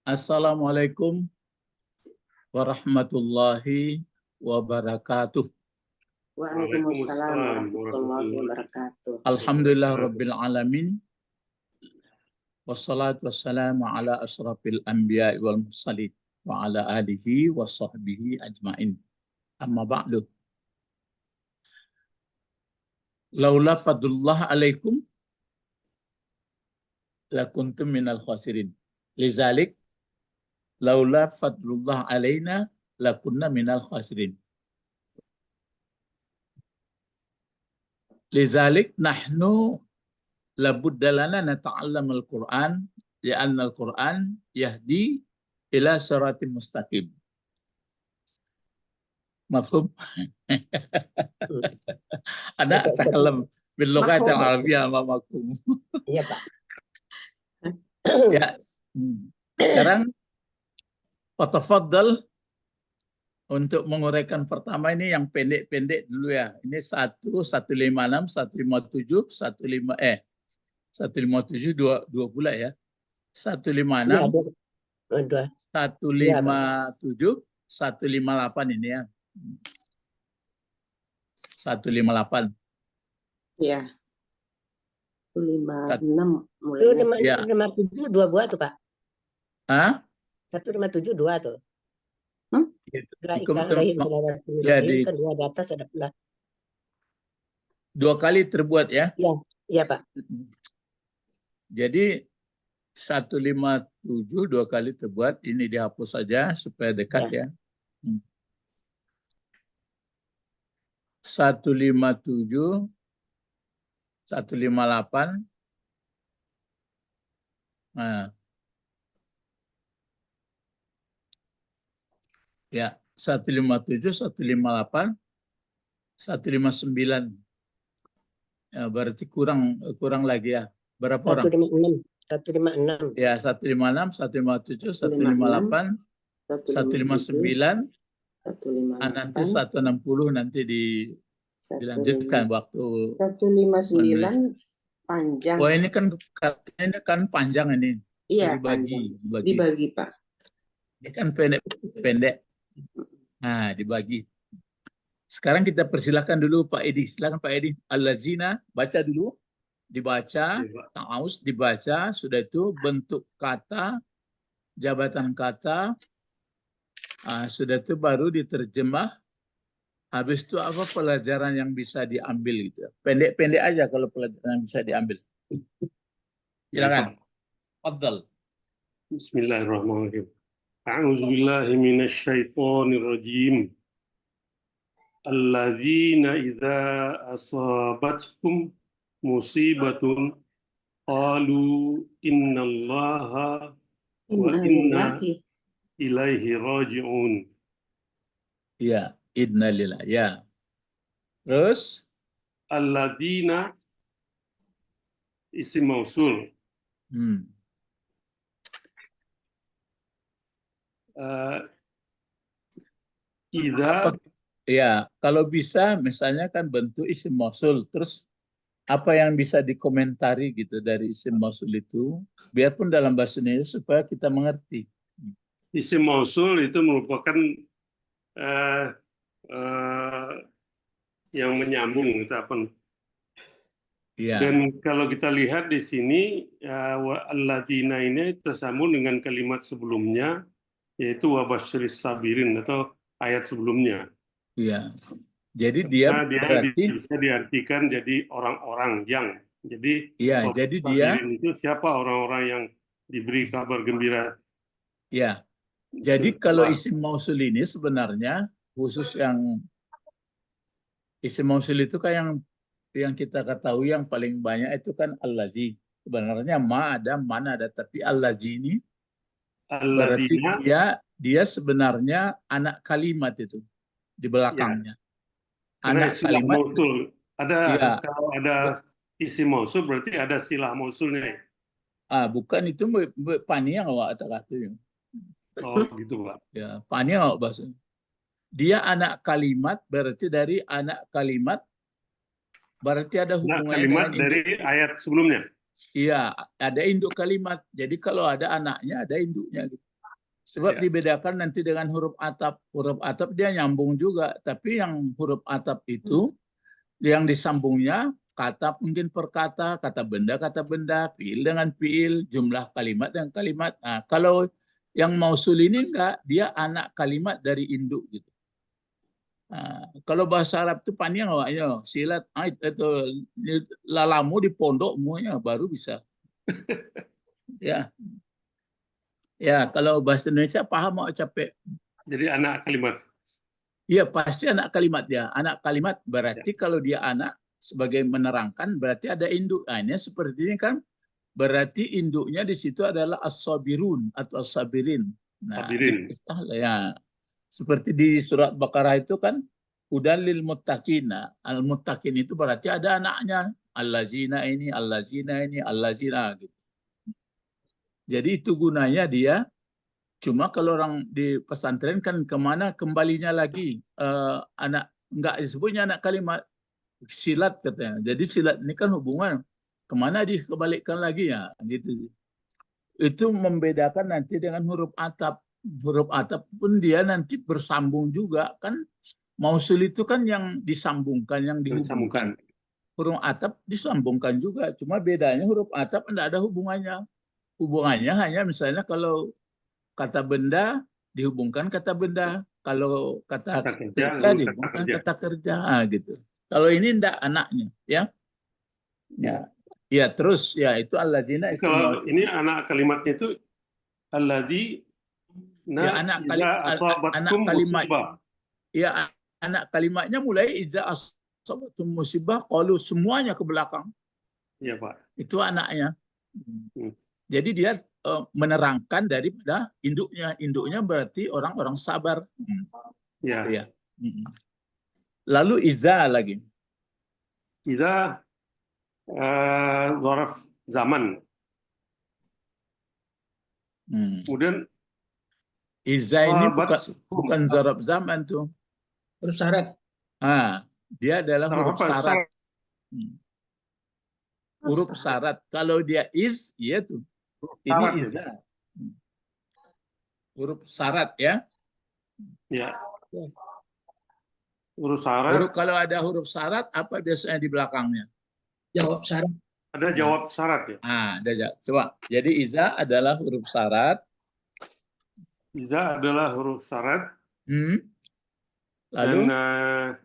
Assalamualaikum warahmatullahi wabarakatuh. Waalaikumsalam warahmatullahi wabarakatuh. Alhamdulillah rabbil alamin. Wassalatu wassalamu ala asrafil anbiya wal mursalin wa ala alihi wa sahbihi ajmain. Amma ba'du. Laula fadlullah alaikum lakuntum minal khasirin. Lizalik laula fadlullah alaina lakunna minal khasirin. Lizalik nahnu labudda lana nata'allam al-Qur'an li'anna al-Qur'an yahdi ila siratim mustaqim. Mafhum? Ada ta'allam bil lughat al-arabiyyah ma mafhum. Iya, Pak. Ya. Sekarang tafaddal untuk menguraikan pertama ini yang pendek-pendek dulu ya. Ini 156, 157, 157 dua pula ya. 156, 157, 158 ini ya. 158. Iya. 156 mulai. Ya. 157 dua buah tuh, Pak. Hah? 157 dua tuh. Ya, kedua di atas ada pula. Dua kali terbuat ya? Iya, iya Pak. Jadi 157 dua kali terbuat, ini dihapus saja supaya dekat ya. 157, 158. Nah. Ya, 157, 158, 159. Ya, berarti kurang lagi ya. Berapa orang? 156. Ya, 156, 157, 158, 159, nanti 160 nanti dilanjutkan waktu 159 panjang. Wah, ini kan panjang ini. Iya, dibagi, Pak. Ini kan pendek. Nah, dibagi. Sekarang kita persilakan dulu Pak Edi. Silakan Pak Edi. Al-ladzina, baca dulu. Dibaca, ta'awus dibaca, sudah itu bentuk kata, jabatan kata, sudah itu baru diterjemah. Habis itu apa pelajaran yang bisa diambil gitu. Pendek-pendek aja kalau pelajaran yang bisa diambil. Silakan. Fadhal. Bismillahirrahmanirrahim. A'udzubillahi minasyaitonir rajim. Alladzina idza asabatkum musibatun qalu innallaha wa inna ilaihi raji'un. Ya, innalillahi. Ya. Terus alladzina isim mausul. Idza, ya, kalau bisa misalnya kan bentuk isim mausul, terus apa yang bisa dikomentari gitu dari isim mausul itu, biarpun dalam bahasa Indonesia supaya kita mengerti. Isim mausul itu merupakan yang menyambung gitu apa. Ya. Dan kalau kita lihat di sini alladzina ini tersambung dengan kalimat sebelumnya, yaitu wabasyiris sabirin atau ayat sebelumnya. Iya. Jadi dia berarti bisa diartikan jadi orang-orang yang. Jadi ya, jadi dia itu siapa orang-orang yang diberi kabar gembira. Ya. Jadi kalau isim mausul ini sebenarnya khusus yang isim mausul itu kan yang kita ketahui yang paling banyak itu kan allazi. Sebenarnya ma ada, man ada, tapi allazi ini berarti dia sebenarnya anak kalimat itu di belakangnya. Ya. Anak kalimat mausul. Kalau ada isim mausul berarti ada silah mausulnya. Bukan itu paniang awak kata-kata. Oh gitu Pak. Ya, paniang awak bahasa. Dia anak kalimat berarti dari anak kalimat berarti ada hubungannya kalimat dari ayat sebelumnya. Iya, ada induk kalimat. Jadi kalau ada anaknya, ada induknya. Gitu. Sebab Ya. dibedakan nanti dengan huruf atap. Huruf atap dia nyambung juga, tapi yang huruf atap itu yang disambungnya kata mungkin per kata benda, fiil dengan fiil, jumlah kalimat dengan kalimat. Nah, kalau yang mausul ini enggak, dia anak kalimat dari induk gitu. Nah, kalau bahasa Arab itu panjang awaknya, silat ait itu lalamu di pondokmu ya baru bisa. Ya. Ya, kalau bahasa Indonesia paham mau capek. Jadi anak kalimat. Iya, pasti anak kalimat dia. Anak kalimat berarti kalau dia anak sebagai menerangkan berarti ada induk. Nah, ini seperti ini kan berarti induknya di situ adalah as-sabirun atau as-sabirin. Nah, Sabirin. ya. Seperti di surat Baqarah itu kan hudan lil muttaqin. Al-muttaqin itu berarti ada anaknya. Allazina ini, allazina gitu. Jadi itu gunanya dia. Cuma kalau orang di pesantren kan kemana kembalinya lagi anak enggak disebutnya anak kalimat silat katanya. Jadi silat ini kan hubungan kemana dikembalikan lagi ya gitu. Itu membedakan nanti dengan huruf atap. Huruf atap pun dia nanti bersambung juga kan. Mausul itu kan yang disambungkan, yang dihubungkan. Huruf atap disambungkan juga. Cuma bedanya huruf atap tidak ada hubungannya. Hubungannya hanya misalnya kalau kata benda dihubungkan kata benda, kalau kata kerja dihubungkan kata kerja, gitu. Kalau ini ndak anaknya, ya. Ya, terus ya itu alladzina. Kalau ini anak kalimatnya itu alladzina ya, anak kalimat. Ya, anak kalimatnya mulai iza asabatum musibah qalu semuanya ke belakang. Ya, Pak. Itu anaknya. Jadi dia menerangkan daripada induknya. Induknya berarti orang-orang sabar. Ya. Ya. Lalu iza lagi. Iza zaraf zaman. Kemudian iza ini bukan zaraf zaman tuh. Huruf syarat. Dia adalah huruf syarat. Huruf syarat. Kalau dia is, iya tuh. Ini iza. Huruf syarat ya. Ya. Huruf syarat. Kalau ada huruf syarat, apa biasanya di belakangnya? Jawab syarat. Ada jawab syarat ya. Ada jawab. Coba. Jadi iza adalah huruf syarat. Iza adalah huruf syarat. Lalu dan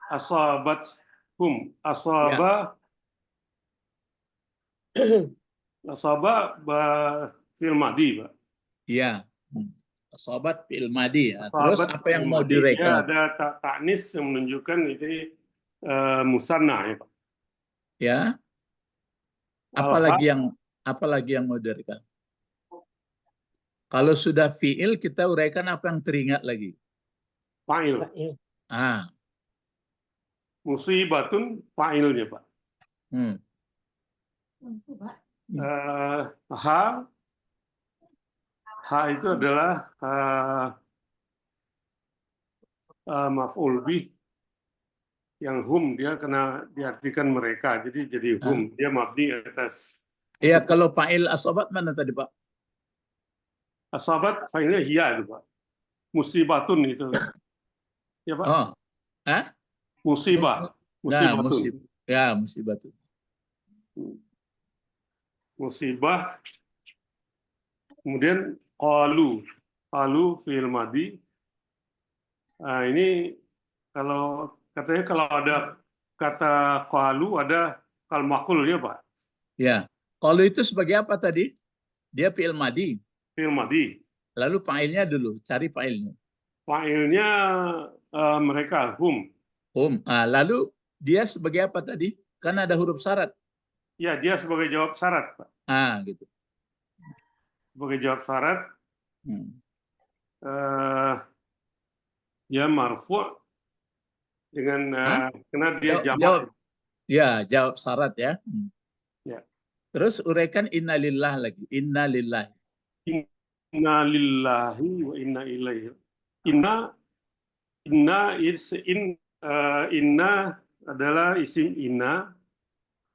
asabat hum. Asaba. Asaba fi'il madi, Pak. Iya. Asabat fi'il madi. Terus apa yang mau direka? Ada ta'nis yang menunjukkan itu musanna ya, Pak. Ya. Apalagi yang mau direka? Kalau sudah fi'il kita uraikan apa yang teringat lagi? Fa'il. Musibatun fa'ilnya, Pak. Ha itu adalah maf'ul bih yang hum, dia kena diartikan mereka, jadi hum, dia mabni atas. Iya, kalau fa'il asabat mana tadi, Pak? Asabat fa'ilnya hiya itu, Pak. Musibatun itu. Ya, Pak. Musibah. Musibatun. Ya, musibatun. Musibah. Kemudian qalu fi'il madi. Nah, ini katanya kalau ada kata qalu ada kal maqul ya, Pak. Ya. Qalu itu sebagai apa tadi? Dia fi'il madi. Fi'il madi. Lalu fa'ilnya dulu, cari fa'ilnya. Fa'ilnya mereka hum. Lalu dia sebagai apa tadi? Kan ada huruf syarat. Ya, dia sebagai jawab syarat, Pak. Gitu. Sebagai jawab syarat. Ya marfu' dengan karena dia jamak. Jawab syarat ya. Ya. Terus uraikan innalillah lagi. Innalillahi. Innalillahi wa inna ilaihi. Inna adalah isim inna.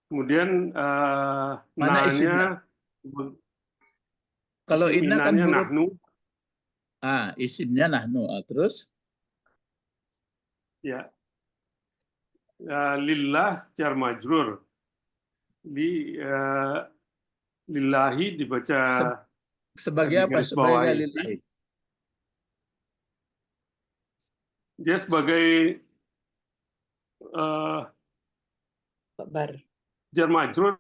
Kemudian mana isimnya? Kalau Isim inna kan innanya huruf nahnu. isimnya nahnu. Terus Ya. Lillah jar majrur. Lillahi dibaca sebagai apa? digaris Sebagai bawahi. lillahi. Dia sebagai Kabar. jar majrur,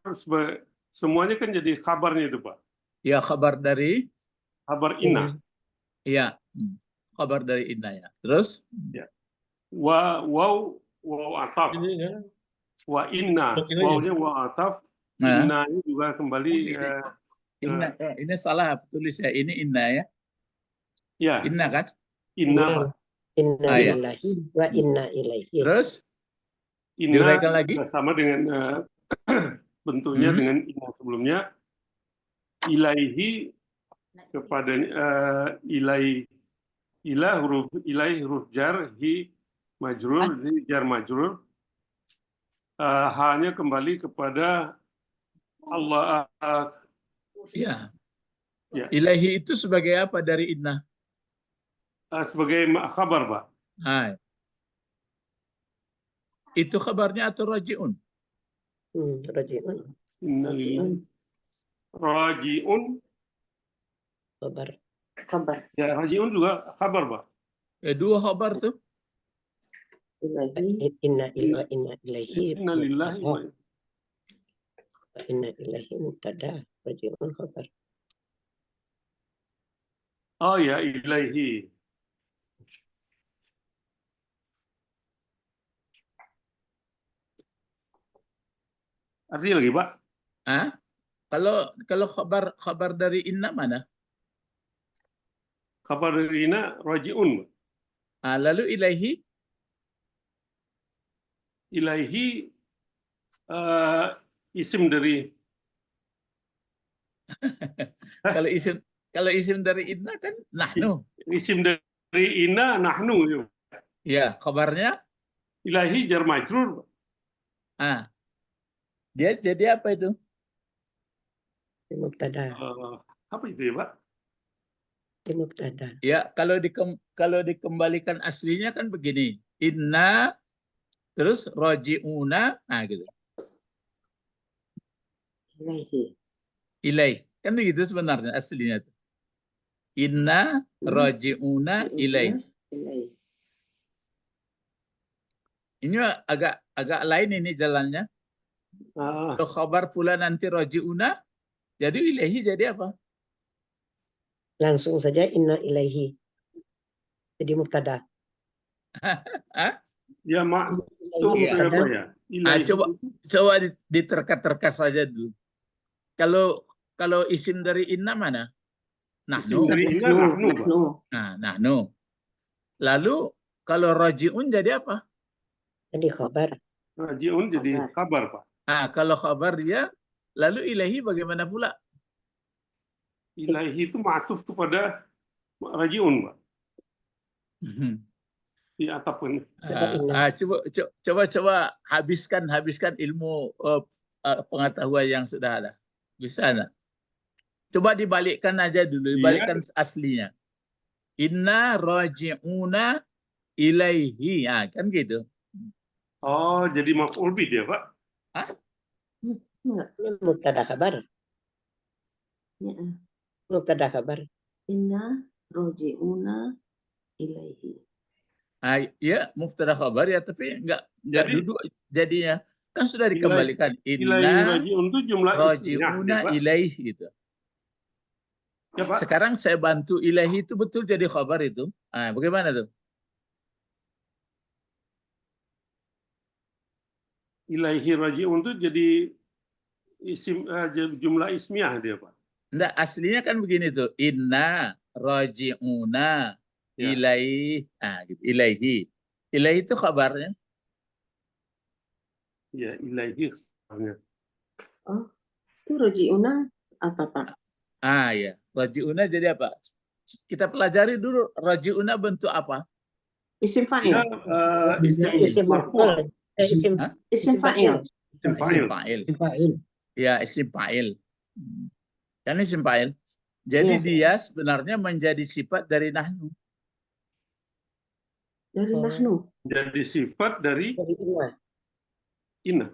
semuanya kan jadi kabarnya itu, Pak. Ya, kabar dari Kabar inna. ya, kabar dari inna ya. Terus Waw ataf. Wa inna. Wawnya wa ataf. Inna ini juga kembali inna, ini salah tulis ya. Ini inna ya. ya, Inna kan? inna, Pak. Inna ya. lillahi wa inna ilaihi. Terus Inna diuraikan lagi. sama dengan bentuknya dengan inna sebelumnya. Ilaihi kepada ilai huruf jar, hi majrur, hi jar majrur. Hanya kembali kepada Allah. Ya. Ya. Ilahi itu sebagai apa dari inna? Sebagai kabar, Pak. Itu kabarnya atau raji'un? Raji'un. Raji'un. Kabar. Ya, raji'un juga kabar, Pak. Dua kabar tuh. Inna ilaihi. Inna lillahi wa Inna ilaihi mubtada, raji'un khabar. oh ya, ilaihi. Artinya lagi, Pak? Kalau kabar dari inna mana? Kabar dari inna raji'un. Lalu ilaihi? Ilaihi isim dari kalau isim dari inna kan nahnu. Isim dari inna nahnu. Ya, kabarnya Ilahi jar majrur. dia jadi apa itu? Mubtada. Apa itu ya, Pak? Mubtada. Ya, kalau dikembalikan aslinya kan begini. Inna terus raji'una, gitu. Ilai. Kan begitu sebenarnya aslinya tuh. Inna raji'una ilai. Ini agak lain ini jalannya. Kalau kabar pula nanti raji'una, jadi ilaihi jadi apa? Langsung saja inna ilaihi. Jadi mubtada. Ya, Mak. Itu apa ya? Coba diterka-terka saja dulu. Kalau isim dari inna mana? Nahnu. Isim dari inna nahnu, Pak. Nahnu. Lalu kalau raji'un jadi apa? Jadi khabar. Raji'un jadi kabar, Pak. Kalau kabar dia, lalu ilahi bagaimana pula? Ilahi itu ma'tuf kepada raji'un, Pak. Di ataupun. Coba habiskan ilmu pengetahuan yang sudah ada. Bisa enggak? Coba dibalikkan aja dulu, dibalikkan aslinya. Inna raji'una ilaihi. Kan gitu. Oh, jadi maf'ul bih dia, Pak? Ini mubtada kabar. Mubtada kabar. Inna roji'una ilaihi. Ya, mubtada khabar ya, tapi enggak duduk jadinya. Kan sudah dikembalikan. Inna raji'un itu jumlah roji'una ilaihi gitu. Ya, Pak. Sekarang saya bantu ilaihi itu betul jadi khabar itu. Bagaimana tuh? Ilaihi raji'un itu jadi jumlah ismiyah dia, Pak. Enggak, aslinya kan begini tuh. Inna raji'una ilaihi. Gitu. Ilaihi. Ilaihi itu kabarnya. Ya, ilaihi. Oh, itu roji'una apa, Pak? Ya. Raji'una jadi apa? Kita pelajari dulu raji'una bentuk apa? Isim fa'il. Isim maf'ul. Isim fa'il. Isim fa'il. Ya, isim fa'il. Kan isim fa'il. Jadi Iya. dia sebenarnya menjadi sifat dari nahnu. Dari Oh. nahnu. Jadi sifat dari Dari inna. inna.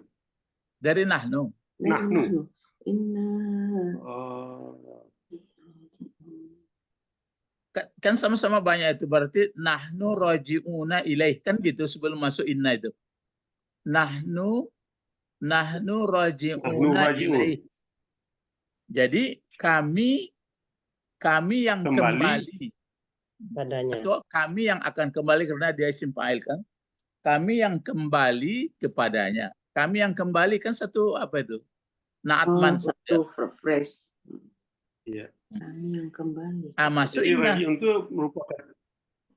Dari nahnu. Dari Nahnu. nahnu. Inna. Kan sama-sama banyak itu, berarti nahnu raji'una ilaih, kan gitu sebelum masuk inna itu. Nahnu raji'una raji'un. ilaih. Jadi kami yang kembali. Padanya. Atau kami yang akan kembali, karena dia isim fa'il kan. Kami yang kembali kepadanya. Kami yang kembali kan satu apa itu? Naat Oh, man'ut. satu phrase. Iya. Kami yang kembali. Masuk Jadi inna. raji'un itu merupakan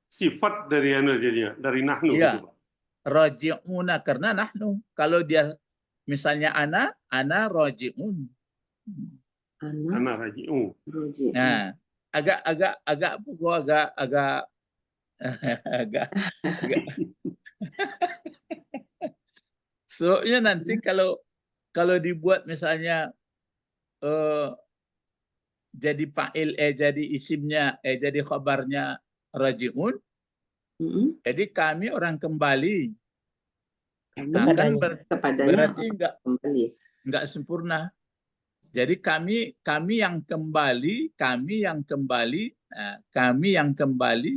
sifat dari jadinya, dari nahnu. Iya. Gitu, Pak. Raji'una karena nahnu. Kalau dia misalnya ana raji'un. Ana raji'un. roji'un. Nah, agak soalnya nanti kalau dibuat misalnya jadi fa'il jadi isimnya jadi khabarnya raji'un, Mm-mm. jadi kami orang kembali. Kami Nah, kan kepadanya berarti kembali. enggak sempurna. Jadi kami yang kembali, nah, kami yang kembali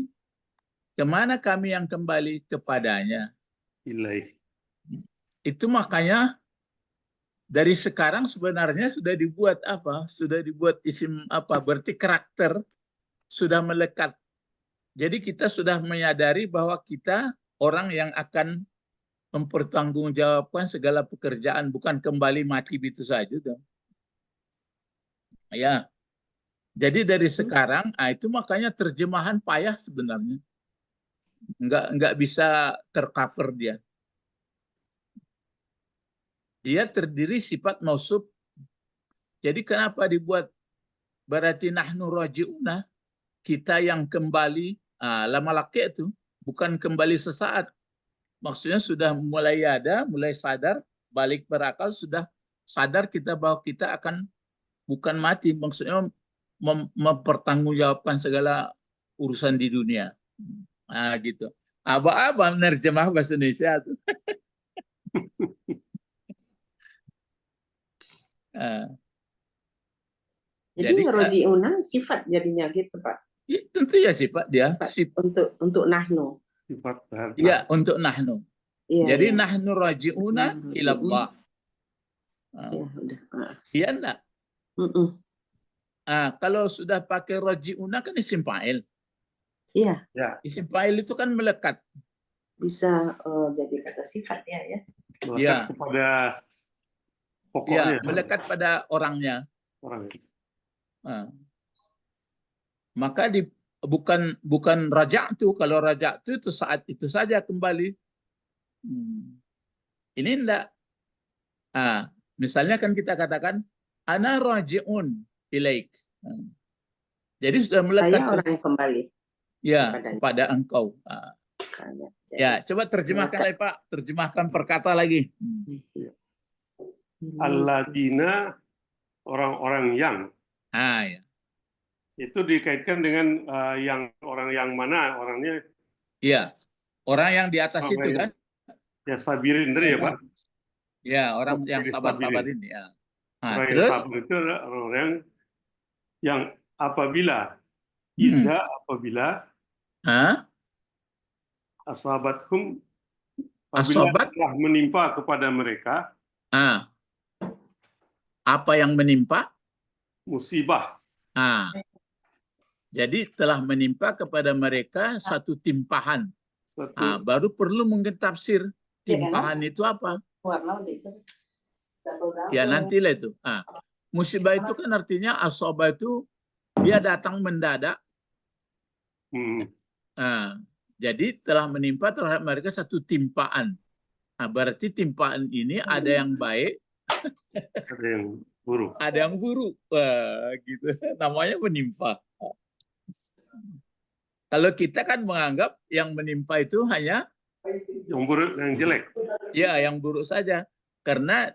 kemana kami yang kembali kepadanya. Ilaih. Itu makanya dari sekarang sebenarnya sudah dibuat apa? Sudah dibuat isim apa? Berarti karakter sudah melekat. Jadi kita sudah menyadari bahwa kita orang yang akan mempertanggungjawabkan segala pekerjaan, bukan kembali mati begitu saja. Ya. Jadi dari sekarang, itu makanya terjemahan payah sebenarnya. Enggak bisa tercover dia. Dia terdiri sifat mausuf. Jadi kenapa dibuat berarti nahnu raji'una, kita yang kembali, lama laki itu bukan kembali sesaat. Maksudnya sudah mulai mulai sadar, balik berakal, sudah sadar kita bahwa kita akan bukan mati, maksudnya mempertanggungjawabkan segala urusan di dunia. Gitu. Apa menerjemah bahasa Indonesia tuh. Jadi roji'una sifat jadinya gitu, Pak. Ya, tentu ya sifat dia. Untuk nahnu. Sifat. Ya, untuk nahnu. Iya, Jadi iya. nahnu raji'una ilallah. Ya, udah. Iya enggak? Kalau sudah pakai raji'una kan isim fa'il. Iya. Ya. Isim fa'il itu kan melekat. Bisa jadi kata sifat ya. Melekat kepada pokoknya. Ya, melekat pada orangnya. Maka bukan raja'tu. Kalau raja'tu itu saat itu saja kembali. Ini enggak. Misalnya kan kita katakan ana raji'un ilaik. Jadi sudah melekat. Saya orang yang kembali. Ya, kepada engkau. Ya, coba terjemahkan lagi, Pak. Terjemahkan per kata lagi. Alladzina, orang-orang yang. Ya. Itu dikaitkan dengan orang yang mana orangnya? Iya, orang yang di atas itu kan? Ya sabirin tadi ya Pak. Ya, orang yang sabar-sabar ini. Ya. Orang Terus? yang sabar itu adalah orang yang apabila asabathum apabila telah menimpa kepada mereka. Apa yang menimpa? Musibah. Jadi telah menimpa kepada mereka satu timpahan. Baru perlu mungkin tafsir timpahan itu apa? Ya nantilah itu. Musibah itu kan artinya asabah itu dia datang mendadak. Jadi telah menimpa terhadap mereka satu timpaan. Berarti timpaan ini ada yang baik, ada yang buruk. Ada yang buruk. Gitu. Namanya menimpa. Kalau kita kan menganggap yang menimpa itu hanya yang buruk, yang jelek. Ya, yang buruk saja. Karena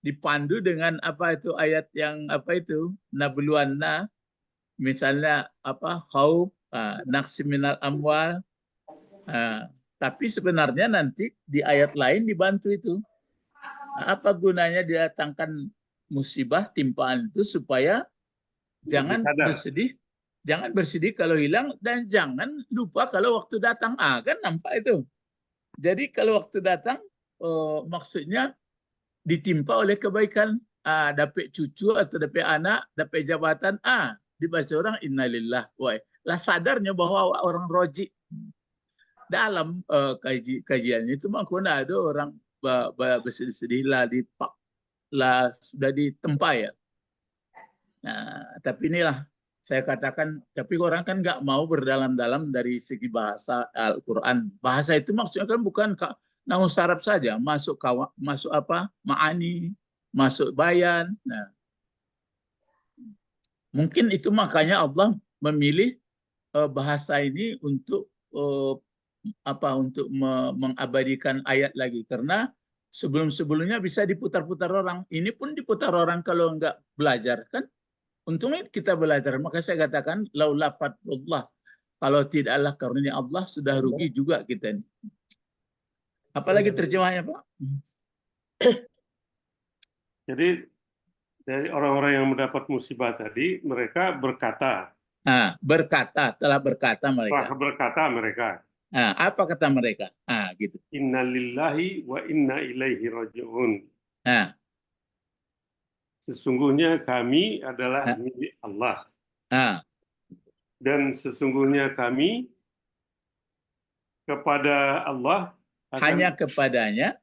dipandu dengan apa itu ayat yang apa itu nabluwanna misalnya apa khauf, naqsi minal amwal. Tapi sebenarnya nanti di ayat lain dibantu itu. Apa gunanya didatangkan musibah timpaan itu supaya jangan Sadar. bersedih kalau hilang dan jangan lupa kalau waktu datang. Kan nampak itu. Jadi kalau waktu datang maksudnya ditimpa oleh kebaikan, dapat cucu atau dapat anak, dapat jabatan, dibaca orang innalillah. Wah, lah sadarnya bahwa orang roji dalam kajiannya itu makanya ada orang bersedih-sedih lah sudah ditempa ya. Nah, tapi inilah saya katakan, tapi orang kan nggak mau berdalam-dalam dari segi bahasa Al-Quran. Bahasa itu maksudnya kan bukan nahu saraf saja, masuk apa ma'ani, masuk bayan. Nah, mungkin itu makanya Allah memilih bahasa ini untuk untuk mengabadikan ayat lagi, karena sebelum-sebelumnya bisa diputar-putar orang. Ini pun diputar orang kalau nggak belajar kan. Untungnya kita belajar. Maka saya katakan laula fadlullah, kalau tidaklah karunia Allah sudah rugi juga kita ini. Apalagi terjemahnya Pak? Jadi dari orang-orang yang mendapat musibah tadi, mereka berkata. Telah berkata mereka. Telah berkata mereka. Apa kata mereka? Gitu. Innalillahi wa inna ilaihi raji'un. Sesungguhnya kami adalah milik Allah. Dan sesungguhnya kami kepada Allah hanya kepadanya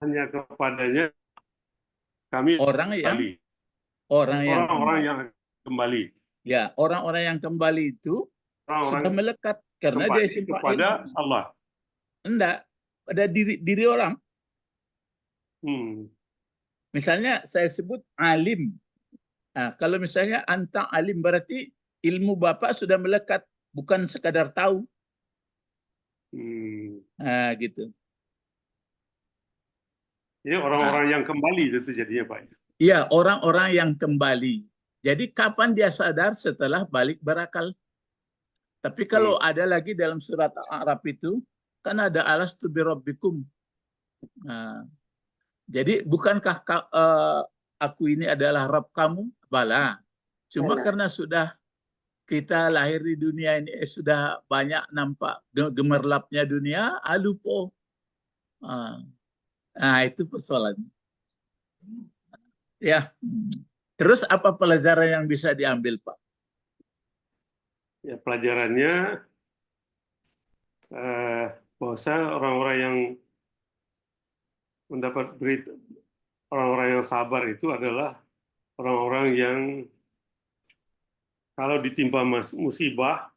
kami orang-orang yang kembali. Ya, orang-orang yang kembali itu sudah melekat karena dia simpah kepada Allah. Enggak, pada diri orang. Misalnya saya sebut alim. Kalau misalnya anta alim berarti ilmu Bapak sudah melekat, bukan sekadar tahu. Gitu. Jadi orang-orang yang kembali itu jadinya Pak. Iya, orang-orang yang kembali. Jadi kapan dia sadar? Setelah balik berakal. Tapi kalau ada lagi dalam surat Al-A'raf itu, kan ada alastu birabbikum. Jadi bukankah aku ini adalah Rabb kamu? Bala. Cuma karena sudah kita lahir di dunia ini, sudah banyak nampak gemerlapnya dunia, lupa. Itu persoalannya. Ya. Terus apa pelajaran yang bisa diambil, Pak? Ya, pelajarannya bahwa orang-orang yang mendapat berita, orang-orang yang sabar itu adalah orang-orang yang kalau ditimpa musibah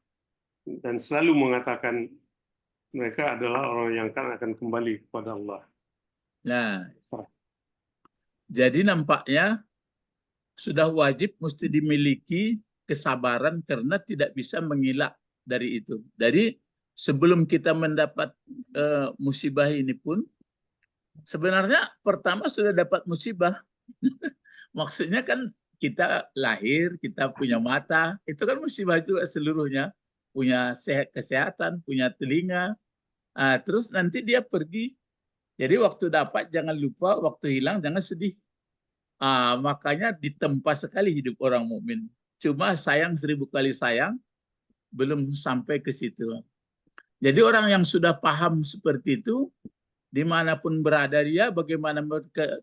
dan selalu mengatakan mereka adalah orang yang akan kembali kepada Allah. Nah, jadi nampaknya sudah wajib mesti dimiliki kesabaran karena tidak bisa mengelak dari itu. Jadi sebelum kita mendapat musibah ini pun sebenarnya pertama sudah dapat musibah. Maksudnya kan kita lahir, kita punya mata, itu kan musibah itu seluruhnya. Punya kesehatan, punya telinga. Terus nanti dia pergi. Jadi waktu dapat jangan lupa, waktu hilang jangan sedih. Makanya ditempa sekali hidup orang mukmin. Cuma sayang 1000 kali sayang, belum sampai ke situ. Jadi orang yang sudah paham seperti itu, dimanapun berada dia, bagaimana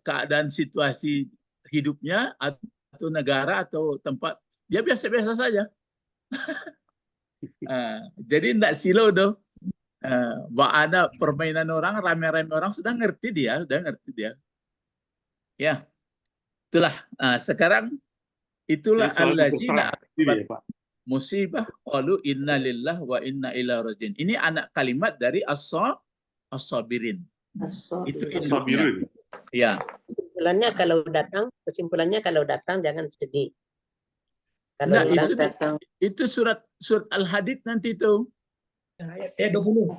keadaan situasi hidupnya, atau negara, atau tempat, dia biasa-biasa saja. Jadi tidak silau doh. Ada permainan orang, rame-rame orang, sudah ngerti dia. Ya, itulah. Sekarang itulah allazina musibah qalu inna lillahi wa inna ilaihi raji'un. Ini anak kalimat dari as-sabirin. Itu As-sabirin. Ya. Kesimpulannya kalau datang jangan sedih. Kalau Nah, datang itu surat Al-Hadid nanti itu. Ayat 20.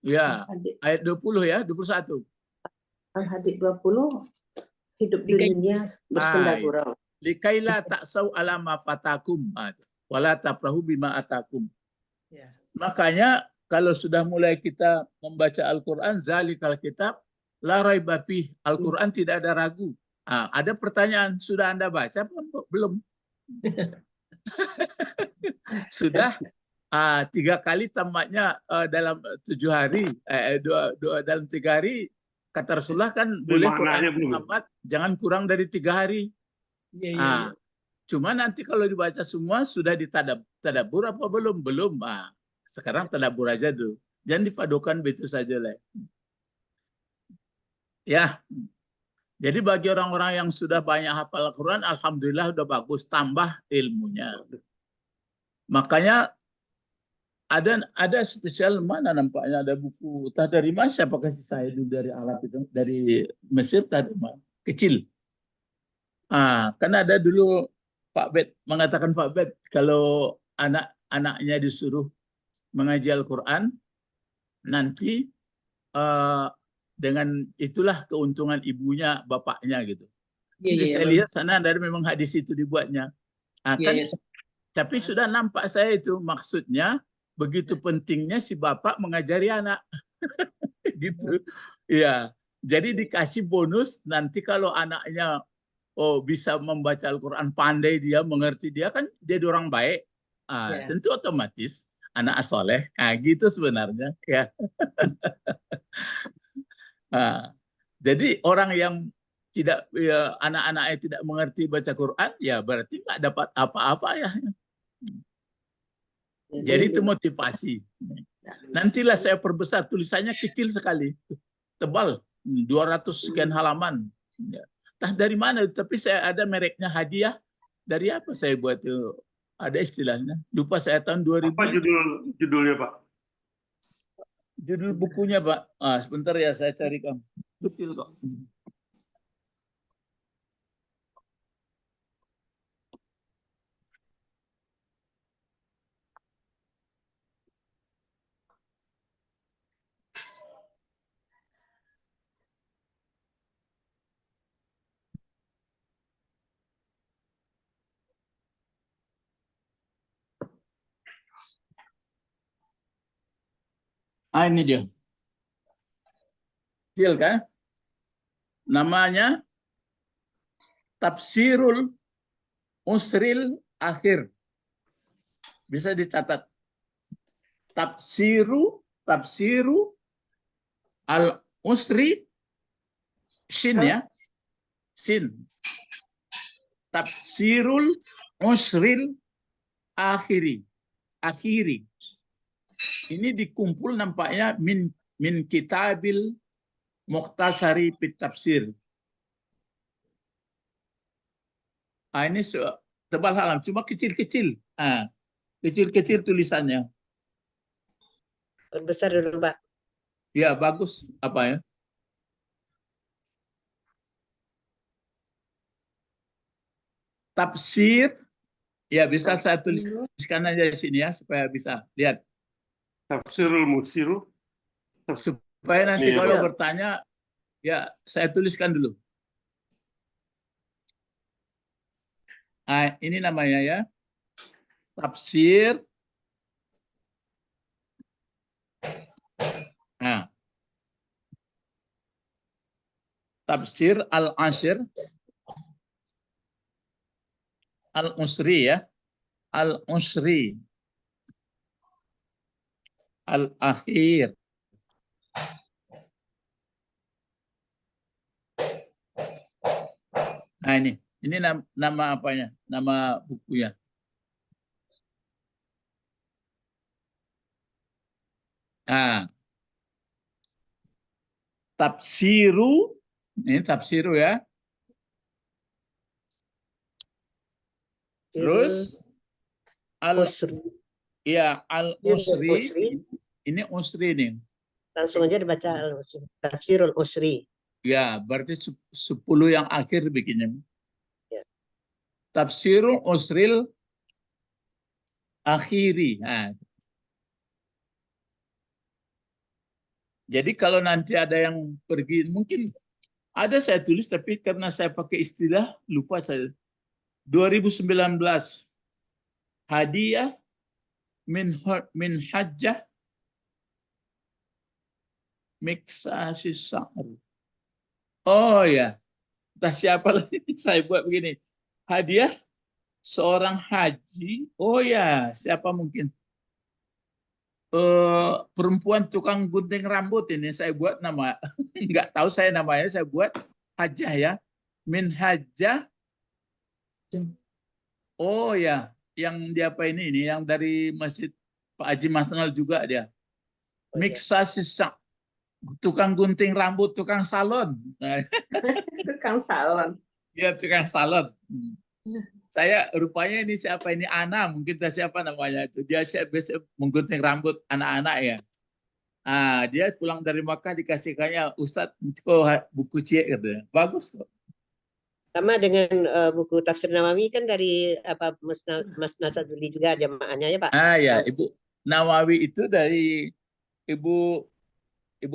Ya, ayat 20 ya, 21. Al-Hadid 20, hidup di dunia bersenda gurau. Likaila ta'sau ala ma fatakum. wala tafrahu bima atakum. Ya. Makanya kalau sudah mulai kita membaca Al-Quran, zalikal kitab la raiba fih. Al-Quran tidak ada ragu. Ada pertanyaan, sudah Anda baca? Belum. Sudah 3 kali tamatnya dalam 7 hari, dalam 3 hari. Kata Rasulullah kan boleh maknanya Quran belum. tamat, jangan kurang dari 3 hari. Iya, iya, iya. Cuma nanti kalau dibaca semua sudah ditadabur apa belum? Belum. Sekarang tadabur aja dulu. Jangan dipadukan begitu saja lah. Ya. Jadi bagi orang-orang yang sudah banyak hafal Al-Quran, alhamdulillah udah bagus, tambah ilmunya. Makanya ada spesial mana nampaknya ada buku entah dari mana, siapa kasih saya dulu dari Arab itu, dari Mesir tadi kecil. Kan ada dulu Pak Bet mengatakan, Pak Bet kalau anak-anaknya disuruh mengaji Al-Quran nanti dengan itulah keuntungan ibunya bapaknya gitu. Iya, Jadi iya, saya iya. lihat sana ada memang hadis itu dibuatnya. Iya, Kan iya. tapi sudah nampak saya itu maksudnya begitu pentingnya si bapak mengajari anak. Gitu. Iya. Jadi dikasih bonus nanti kalau anaknya bisa membaca Al-Quran, pandai dia, mengerti dia, kan dia orang baik. Ya. Tentu otomatis anak soleh. Gitu sebenarnya. Ya. Jadi orang yang tidak, ya, anak-anaknya tidak mengerti baca Quran, ya berarti nggak dapat apa-apa ya. Jadi itu motivasi. Nantilah saya perbesar, tulisannya kecil sekali, tebal, 200 sekian halaman. Entah dari mana, tapi saya ada mereknya Hadiah. Dari apa saya buat itu? Ada istilahnya. Lupa saya tahun 2000. Apa judulnya, Pak? Judul bukunya, Pak. Sebentar ya, saya cari kamu. Kecil kok. Ini dia. Kecil kan? Namanya Tafsirul Usril Akhir. Bisa dicatat. Tafsiru al-Usri, Shin ya. Sin. Tafsirul Usril Akhiri. Ini dikumpul nampaknya min kitabil Mukhtasari fit Tafsir. Ini tebal halaman, cuma kecil-kecil. Kecil-kecil tulisannya. Besar dulu, Pak. Ya, bagus. Apa ya? Tafsir. Ya, bisa saya tuliskan aja di sini ya, supaya bisa lihat. Tafsirul Musiru. Supaya nanti Iya, kalau Pak. bertanya, ya saya tuliskan dulu. Ini namanya ya. Tafsir. Tafsir al-Ashir. Al-Usri ya. Al-Usri. Al-Akhir. Ini nama apanya? Nama bukunya. Tafsiru, ini tafsiru ya. Terus Usri. al-Usri. Ini Usri nih. Langsung aja dibaca Tafsirul Usri. Ya, berarti 10 yang akhir bikinnya. Ya. Tafsirul Usril Akhiri. Jadi kalau nanti ada yang pergi, mungkin ada saya tulis, tapi karena saya pakai istilah, lupa saya. 2019. hadiah min hajjah miksasis sa'ar. Oh ya, entah siapa lagi saya buat begini. Hadiah seorang haji. Oh ya, siapa mungkin? Perempuan tukang gunting rambut ini saya buat nama. Nggak tahu saya namanya, saya buat hajjah ya. Min hajjah. Oh ya, yang dia apa ini yang dari Masjid Pak Haji Masnal juga dia. Oh, ya. Miksasis sa'ar. Tukang gunting rambut, tukang salon. Tukang salon. Ya, tukang salon. Saya rupanya ini siapa ini Ana, mungkin siapa namanya itu. Dia biasa menggunting rambut anak-anak ya. Dia pulang dari Makkah dikasihkannya Ustadz buku C katanya. Bagus kok. Sama dengan buku Tafsir Nawawi kan dari apa Mas Nasaduli juga jamaahnya ya Pak. Ya, Ibu Nawawi itu dari Ibu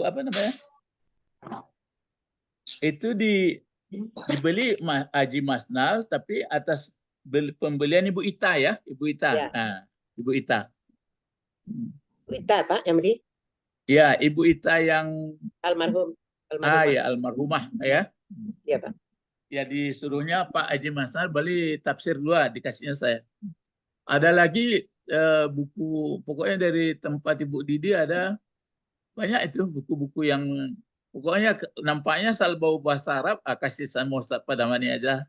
apa namanya? Itu dibeli Haji Masnal tapi atas pembelian Ibu Ita ya, Ibu Ita. Ya. Ibu Ita. Ita Pak yang beli Ya, Ibu Ita yang almarhum. ya almarhumah ya. Iya Pak. Ya disuruhnya Pak Haji Masnal beli tafsir 2 dikasihnya saya. Ada lagi buku pokoknya dari tempat Ibu Didi ada banyak itu buku-buku yang pokoknya nampaknya asal bau bahasa Arab kasih sama Ustaz Padamani aja.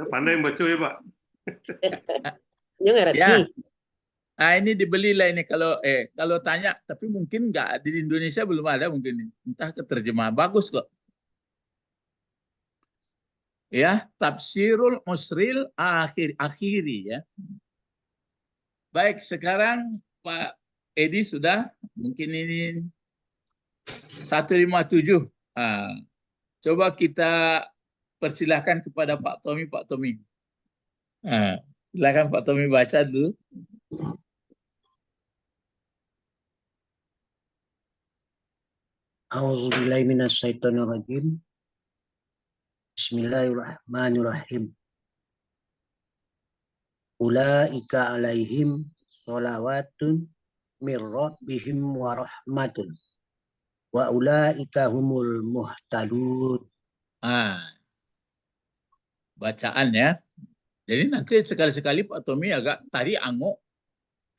Pandai baca ya Pak. Ini ngerti. Ya. Ini dibelilah ini kalau tanya tapi mungkin nggak di Indonesia belum ada mungkin entah keterjemahan bagus kok. Ya, Tafsirul Musril akhiri ya. Baik, sekarang Pak Edi sudah mungkin ini 157. Coba kita persilahkan kepada Pak Tommy. Silakan Pak Tommy baca dulu. A'udzubillahi minasyaitonirrajim. Bismillahirrahmanirrahim. Ulaika alaihim sholawatun mir rabbihim wa rahmatun wa ulaika humul muhtadun. Bacaan ya. Jadi nanti sekali-sekali Pak Tommy agak tarik angok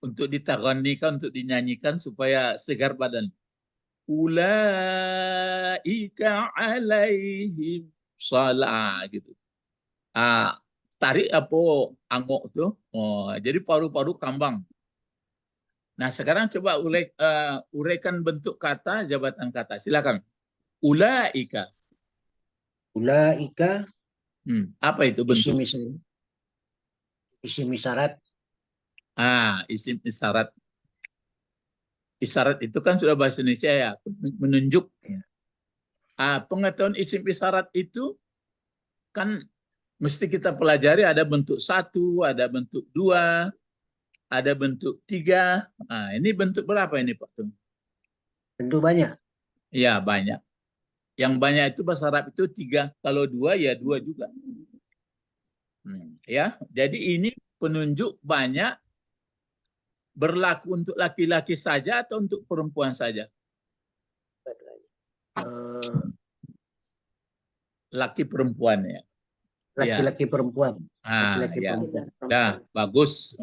untuk ditaghanikan, untuk dinyanyikan supaya segar badan. Ulaika alaihim salah gitu. Tarik apa angok tuh. Jadi paru-paru kambang. Nah, sekarang coba uraikan bentuk kata, jabatan kata. Silakan. Ulaika. Ulaika Apa itu bentuk? Isim isyarat. Isim isyarat. Isyarat itu kan sudah bahasa Indonesia ya, menunjuk. Pengetahuan isim isyarat itu kan mesti kita pelajari ada bentuk 1, ada bentuk 2, ada bentuk 3. Ini bentuk berapa ini Pak Tung? Bentuk banyak. Ya, banyak. Yang banyak itu bahasa Arab itu 3. Kalau 2 ya 2 juga. Ya, jadi ini penunjuk banyak berlaku untuk laki-laki saja atau untuk perempuan saja? Laki perempuan ya. Laki-laki perempuan. Laki-laki Ya. perempuan. Nah, bagus.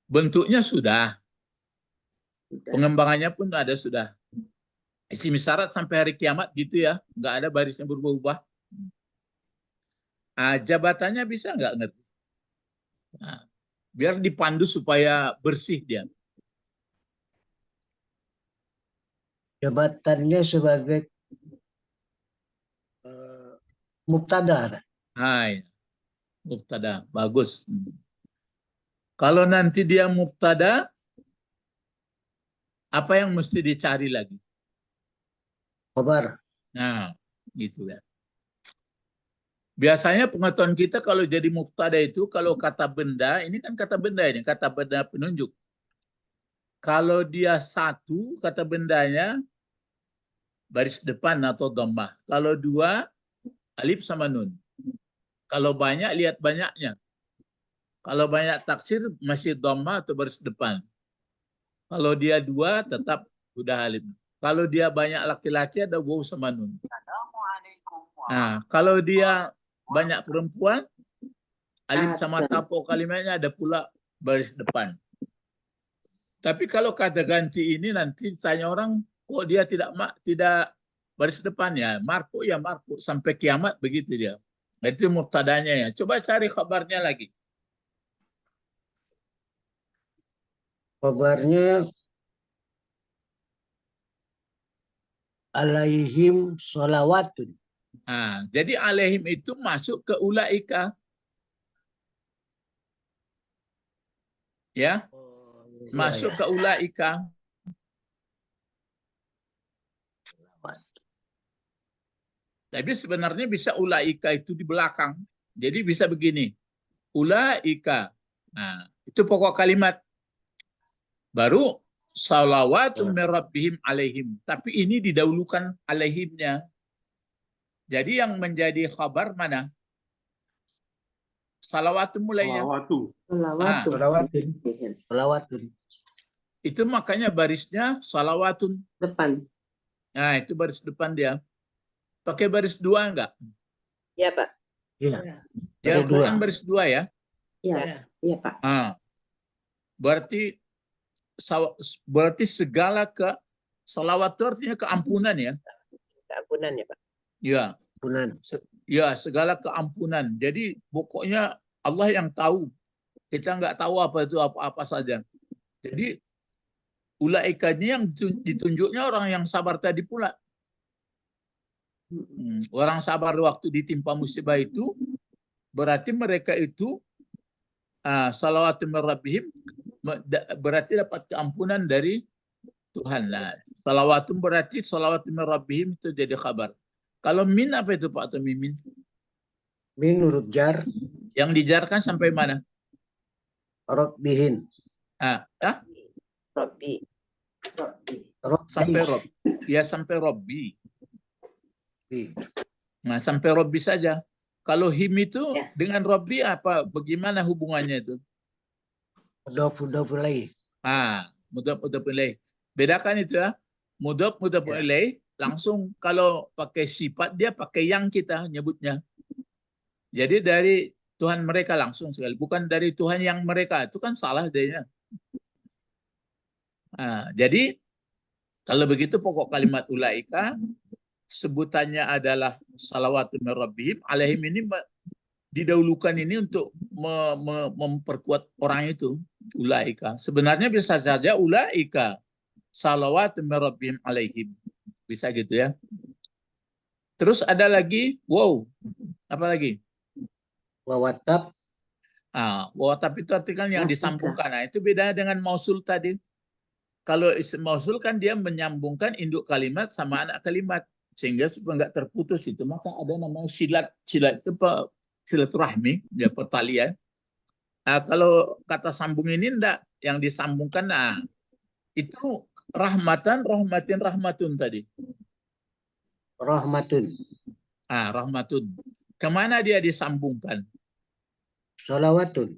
Bentuknya sudah. Pengembangannya pun ada sudah. Isim isyarat sampai hari kiamat gitu ya. Nggak ada barisnya berubah-ubah. Jabatannya bisa nggak ngerti? Biar dipandu supaya bersih dia. Jabatannya sebagai mubtada. Hai, mubtada, bagus. Kalau nanti dia mubtada, apa yang mesti dicari lagi? Khobar. Nah, gitu ya. Biasanya pengetahuan kita kalau jadi mubtada itu, kalau kata benda, ini kan kata benda ini, kata benda penunjuk. Kalau dia 1, kata bendanya baris depan atau dhammah. Kalau 2, alif sama nun. Kalau banyak, lihat banyaknya. Kalau banyak taksir, masih dhamma atau baris depan. Kalau dia dua, tetap udah alim. Kalau dia banyak laki-laki, ada waw sama nun. Nah, kalau dia banyak perempuan, alif sama tapo kalimatnya ada pula baris depan. Tapi kalau kata ganti ini nanti tanya orang, kok dia tidak baris depan ya? Marfu ya marfu sampai kiamat begitu dia. Itu mubtadanya ya. Coba cari kabarnya lagi. Kabarnya alaihim sholawatun. Nah, jadi alaihim itu masuk ke ulaika. Ya, masuk ke ulaika. Tapi sebenarnya bisa ulaika itu di belakang. Jadi bisa begini. Ulaika. Nah, itu pokok kalimat. Baru salawatun min rabbihim alaihim. Tapi ini didahulukan alaihimnya. Jadi yang menjadi khabar mana? Salawatun mulainya. Sholawatun. Sholawatun. Itu makanya barisnya salawatun. Depan. Nah, itu baris depan dia. Pakai baris dua enggak? Ya, Pak. Iya. Ya, Baris Quran dua. baris dua ya. Iya, iya Pak. Ah. Berarti segala salawat itu artinya keampunan ya. Keampunan ya, Pak. Ya. Ampunan. Ya, segala keampunan. Jadi pokoknya Allah yang tahu. Kita nggak tahu apa itu apa-apa saja. Jadi ulaika ini yang ditunjuknya orang yang sabar tadi pula. Orang sabar waktu ditimpa musibah itu berarti mereka itu salawatun min rabbihim berarti dapat keampunan dari Tuhan. Nah, salawatun berarti salawatun min rabbihim itu jadi kabar. Kalau min apa itu Pak atau mimin? Min huruf jar. Yang dijarkan sampai mana? Rabbihin. Robbi. Sampai Rob. Ya sampai Robbi. Rabbi. Nah, sampai Robbi saja. Kalau him itu Ya. dengan Robbi apa? Bagaimana hubungannya itu? Mudhaf ilaih. Mudhaf ilaih. Bedakan itu ya. Mudhaf ilaih langsung kalau pakai sifat dia pakai yang kita nyebutnya. Jadi dari Tuhan mereka langsung sekali, bukan dari Tuhan yang mereka. Itu kan salah dia. Jadi kalau begitu pokok kalimat ulaika sebutannya adalah salawatun min rabbihim alaihim ini didahulukan ini untuk memperkuat orang itu ulaika. Sebenarnya bisa saja ulaika salawatun min rabbihim alaihim. Bisa gitu ya. Terus ada lagi wow. Apa lagi? Wawatab. Wawatab itu artikan yang disambungkan. Nah, itu beda dengan mausul tadi. Kalau isim mausul kan dia menyambungkan induk kalimat sama anak kalimat sehingga supaya nggak terputus itu. Maka ada namanya silat itu silaturahmi, ya pertalian. Kalau kata sambung ini enggak, yang disambungkan itu rahmatun tadi. Rahmatun. Rahmatun. Kemana dia disambungkan? Sholawatun.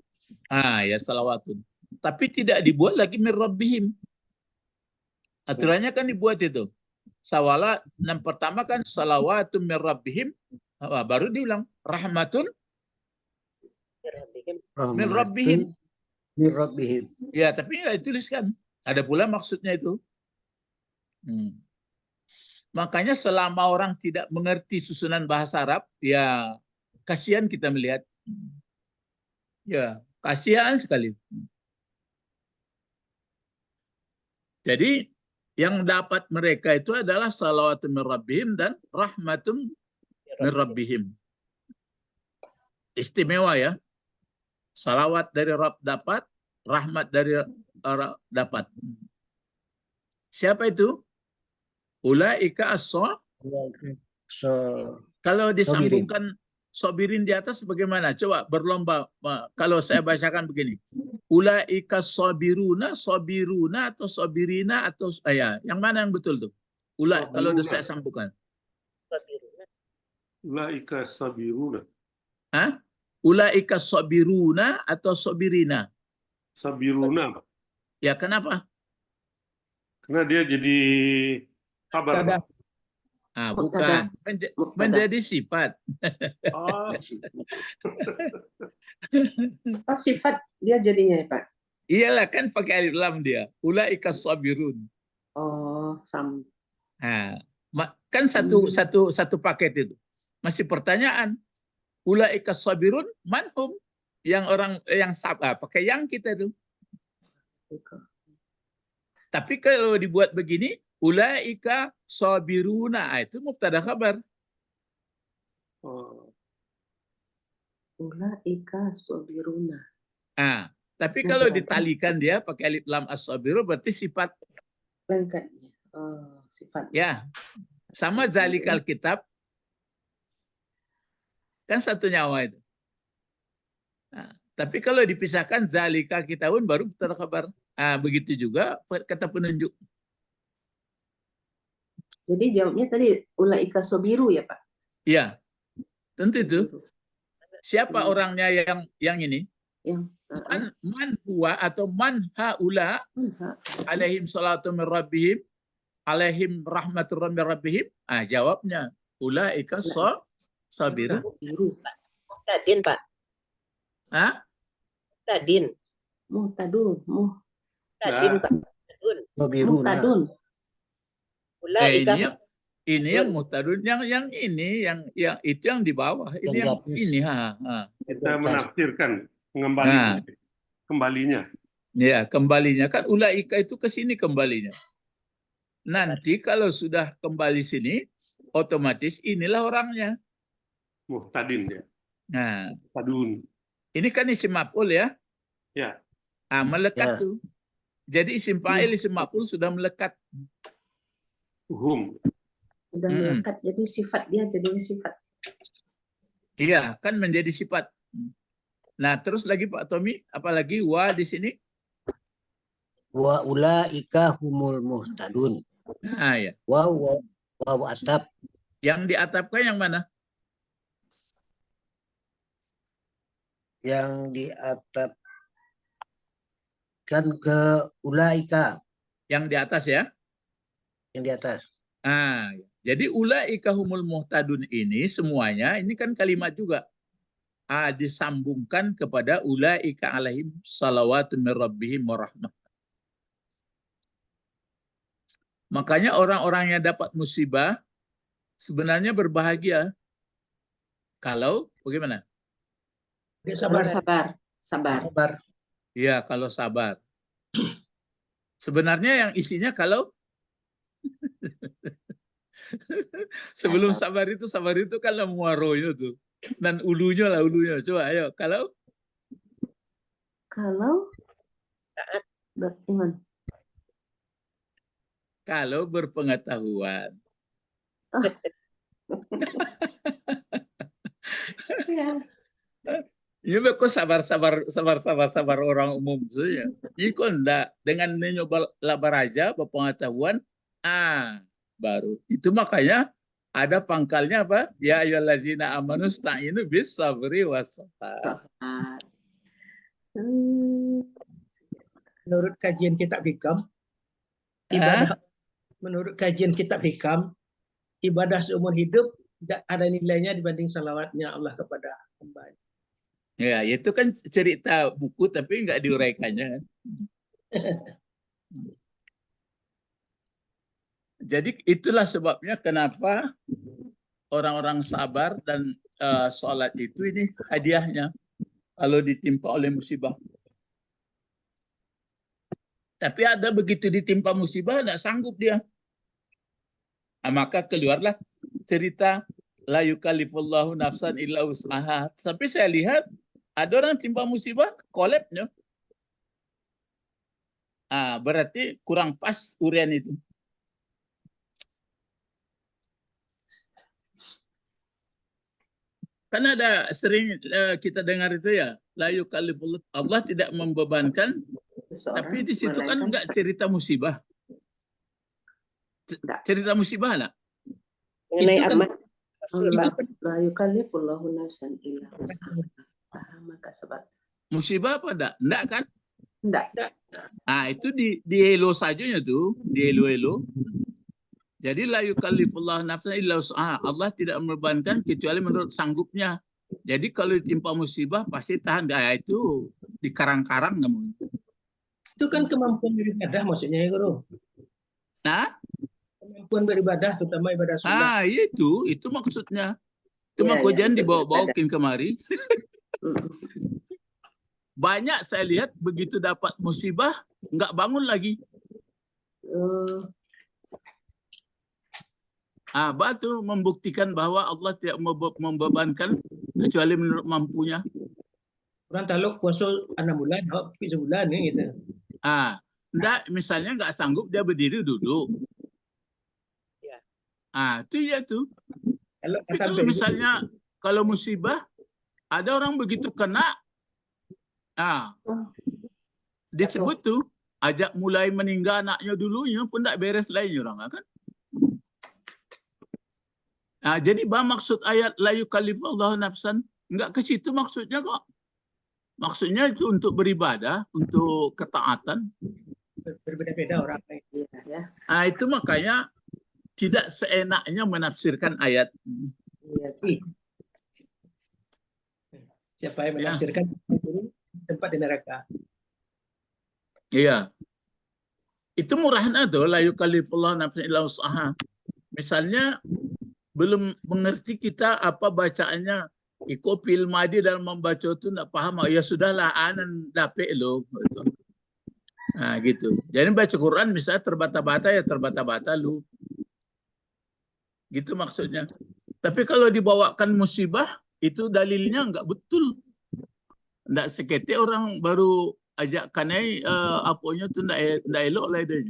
Ya salawatun. Tapi tidak dibuat lagi min rabbihim. Aturannya kan dibuat itu. Sawala yang pertama kan salawatun min rabbihim, baru diulang rahmatun min rabbihim. Min rabbihim. Ya, tapi nggak dituliskan. Ada pula maksudnya itu. Makanya selama orang tidak mengerti susunan bahasa Arab, ya kasihan kita melihat. Ya, kasihan sekali. Jadi yang dapat mereka itu adalah salawatun min rabbihim dan rahmatun min rabbihim. Istimewa ya. Salawat dari Rabb dapat, rahmat dari Rabb dapat. Siapa itu? Ulaika kalau disambungkan sobirin di atas bagaimana? Coba berlomba. Kalau saya bacakan begini. Ulaika sobiruna atau sobirina atau yang mana yang betul tuh? Kalau saya sambungkan. Ulaika sabiruna. Ulaika sabiruna atau sabirina? Sabiruna. Ya, kenapa? Karena dia jadi kabar. Mubtada. Bukan. Mubtada. Menjadi sifat. Oh, Oh, sifat dia jadinya ya Pak. Iyalah, kan pakai alif lam dia. Ulaika sabirun. Oh, Kan satu paket itu. Masih pertanyaan. Ulaika sabirun manhum? Yang orang yang sabar, pakai yang kita itu. Tapi kalau dibuat begini, ulaika sabiruna, itu mubtada khabar. oh. Ulaika sabiruna. Tapi kalau ditalikan dia pakai alif lam as-sabiru berarti sifat. Lengkapnya. Oh, sifat. Ya. Sama zalikal kitab. Kan satu nyawa itu. Tapi kalau dipisahkan zalika kitabun baru mubtada khabar. Begitu juga kata penunjuk. Jadi jawabnya tadi ulaika sabiru ya Pak. Iya. Tentu itu. Siapa orangnya yang ini? Yang Man huwa atau man haula alaihim salatu min rabbihim alaihim rahmatur min rabbihim. Jawabnya ulaika sabirun. Muhtadin, Pak. Muhtadin. Muhtadun. Muhtadin, Pak. Muhtadun. Sabiruna. Muhtadun. Ulaika Ini yang muhtadun, yang ini, yang itu yang di bawah. Ini Yang yang di atas. ini. Kita menafsirkan kembalinya. Ya, kembalinya kan ulaika itu ke sini kembalinya. Nanti kalau sudah kembali sini, otomatis inilah orangnya. Muhtadin ya. Nah, Muhtadun. ini kan isim maf'ul ya. Ya. Melekat Ya. tuh. Jadi isim fa'il isim maf'ul sudah melekat. Udah melekat jadi sifat dia jadi sifat. Iya, kan menjadi sifat. Nah, terus lagi Pak Tommy, apalagi wa di sini? Wa ulaika humul muhtadun. Ya. Wa atap. Yang diatapkan yang mana? Yang diatapkan ke ulaika. Yang di atas ya? Yang di atas. Jadi ulaika humul muhtadun ini semuanya, ini kan kalimat juga. Disambungkan kepada ulaika alaihim salawatun min rabbihim wa rahmah. Makanya orang-orang yang dapat musibah sebenarnya berbahagia. Kalau bagaimana? Sabar. Iya, kalau sabar. Sebenarnya yang isinya kalau sebelum sabar itu kan muaronya tuh. Dan ulunya. Coba ayo, kalau beriman. Kalau berpengetahuan. Ya. Ini kok sabar orang umum saja. Ini kok enggak dengan mencoba labaraja berpengetahuan, baru. Itu makanya ada pangkalnya apa? Ya ayyuhallazina amanu sta'inu bis sabri was sabar. Menurut kajian kitab hikam, menurut kajian kitab hikam, ibadah seumur hidup tidak ada nilainya dibanding salawatnya Allah kepada hamba. Ya, itu kan cerita buku tapi nggak diuraikannya kan. Jadi itulah sebabnya kenapa orang-orang sabar dan sholat itu ini hadiahnya kalau ditimpa oleh musibah. Tapi ada begitu ditimpa musibah nggak sanggup dia. Maka keluarlah cerita la yukallifullahu nafsan illa wus'aha. Sampai saya lihat ada orang timpa musibah kolapsnya. Berarti kurang pas urian itu. Karena ada sering kita dengar itu ya, la yukallifullahu, Allah tidak membebankan, tapi di situ kan enggak cerita musibah. Cerita musibah enggak? mengenai Itu kan amal La yukallifullahu nafsan illa wus'aha. Maka sebab Musibah apa enggak? Enggak kan? enggak. Itu di elo sajanya tuh, di elo-elo. Jadi la yukallifullahu nafsan illa wus'aha. Allah tidak membebankan kecuali menurut sanggupnya. Jadi kalau ditimpa musibah pasti tahan. Itu di karang-karang namun. Itu kan kemampuan beribadah maksudnya ya Guru. Nah, Kemampuan beribadah terutama ibadah sunnah. itu maksudnya. Itu Iya, mah jangan betul, dibawa-bawakin kemari. Mm. Banyak saya lihat begitu dapat musibah nggak bangun lagi. Batu membuktikan bahwa Allah tidak membebankan kecuali menurut mampunya. Orang taluk puasa 6 bulan, sebulan ya gitu. Enggak, misalnya nggak sanggup dia berdiri duduk. Ya. Itu ya tuh. Kalau Tapi kalau sampai misalnya kalau musibah ada orang begitu kena, disebut tuh ajak mulai meninggal anaknya dulunya pun tak beres lainnya orang kan. Jadi maksud ayat la yukallifullahu nafsan enggak ke situ maksudnya kok. Maksudnya itu untuk beribadah, untuk ketaatan. berbeda-beda orang. Ya. Itu makanya tidak seenaknya menafsirkan ayat. Siapa yang menafsirkan tempat di neraka. Iya. Itu murahnya tuh la yukallifullahu nafsan illa wus'aha. Misalnya belum mengerti kita apa bacaannya, iko fil madi dalam membaca itu enggak paham, ya sudahlah anan dapet lo gitu. Gitu. Jadi baca Quran misalnya terbata-bata ya terbata-bata lu. Gitu maksudnya. Tapi kalau dibawakan musibah itu dalilnya enggak betul. Enggak sekete orang baru ajak kanai apanya tuh enggak elok lah dia.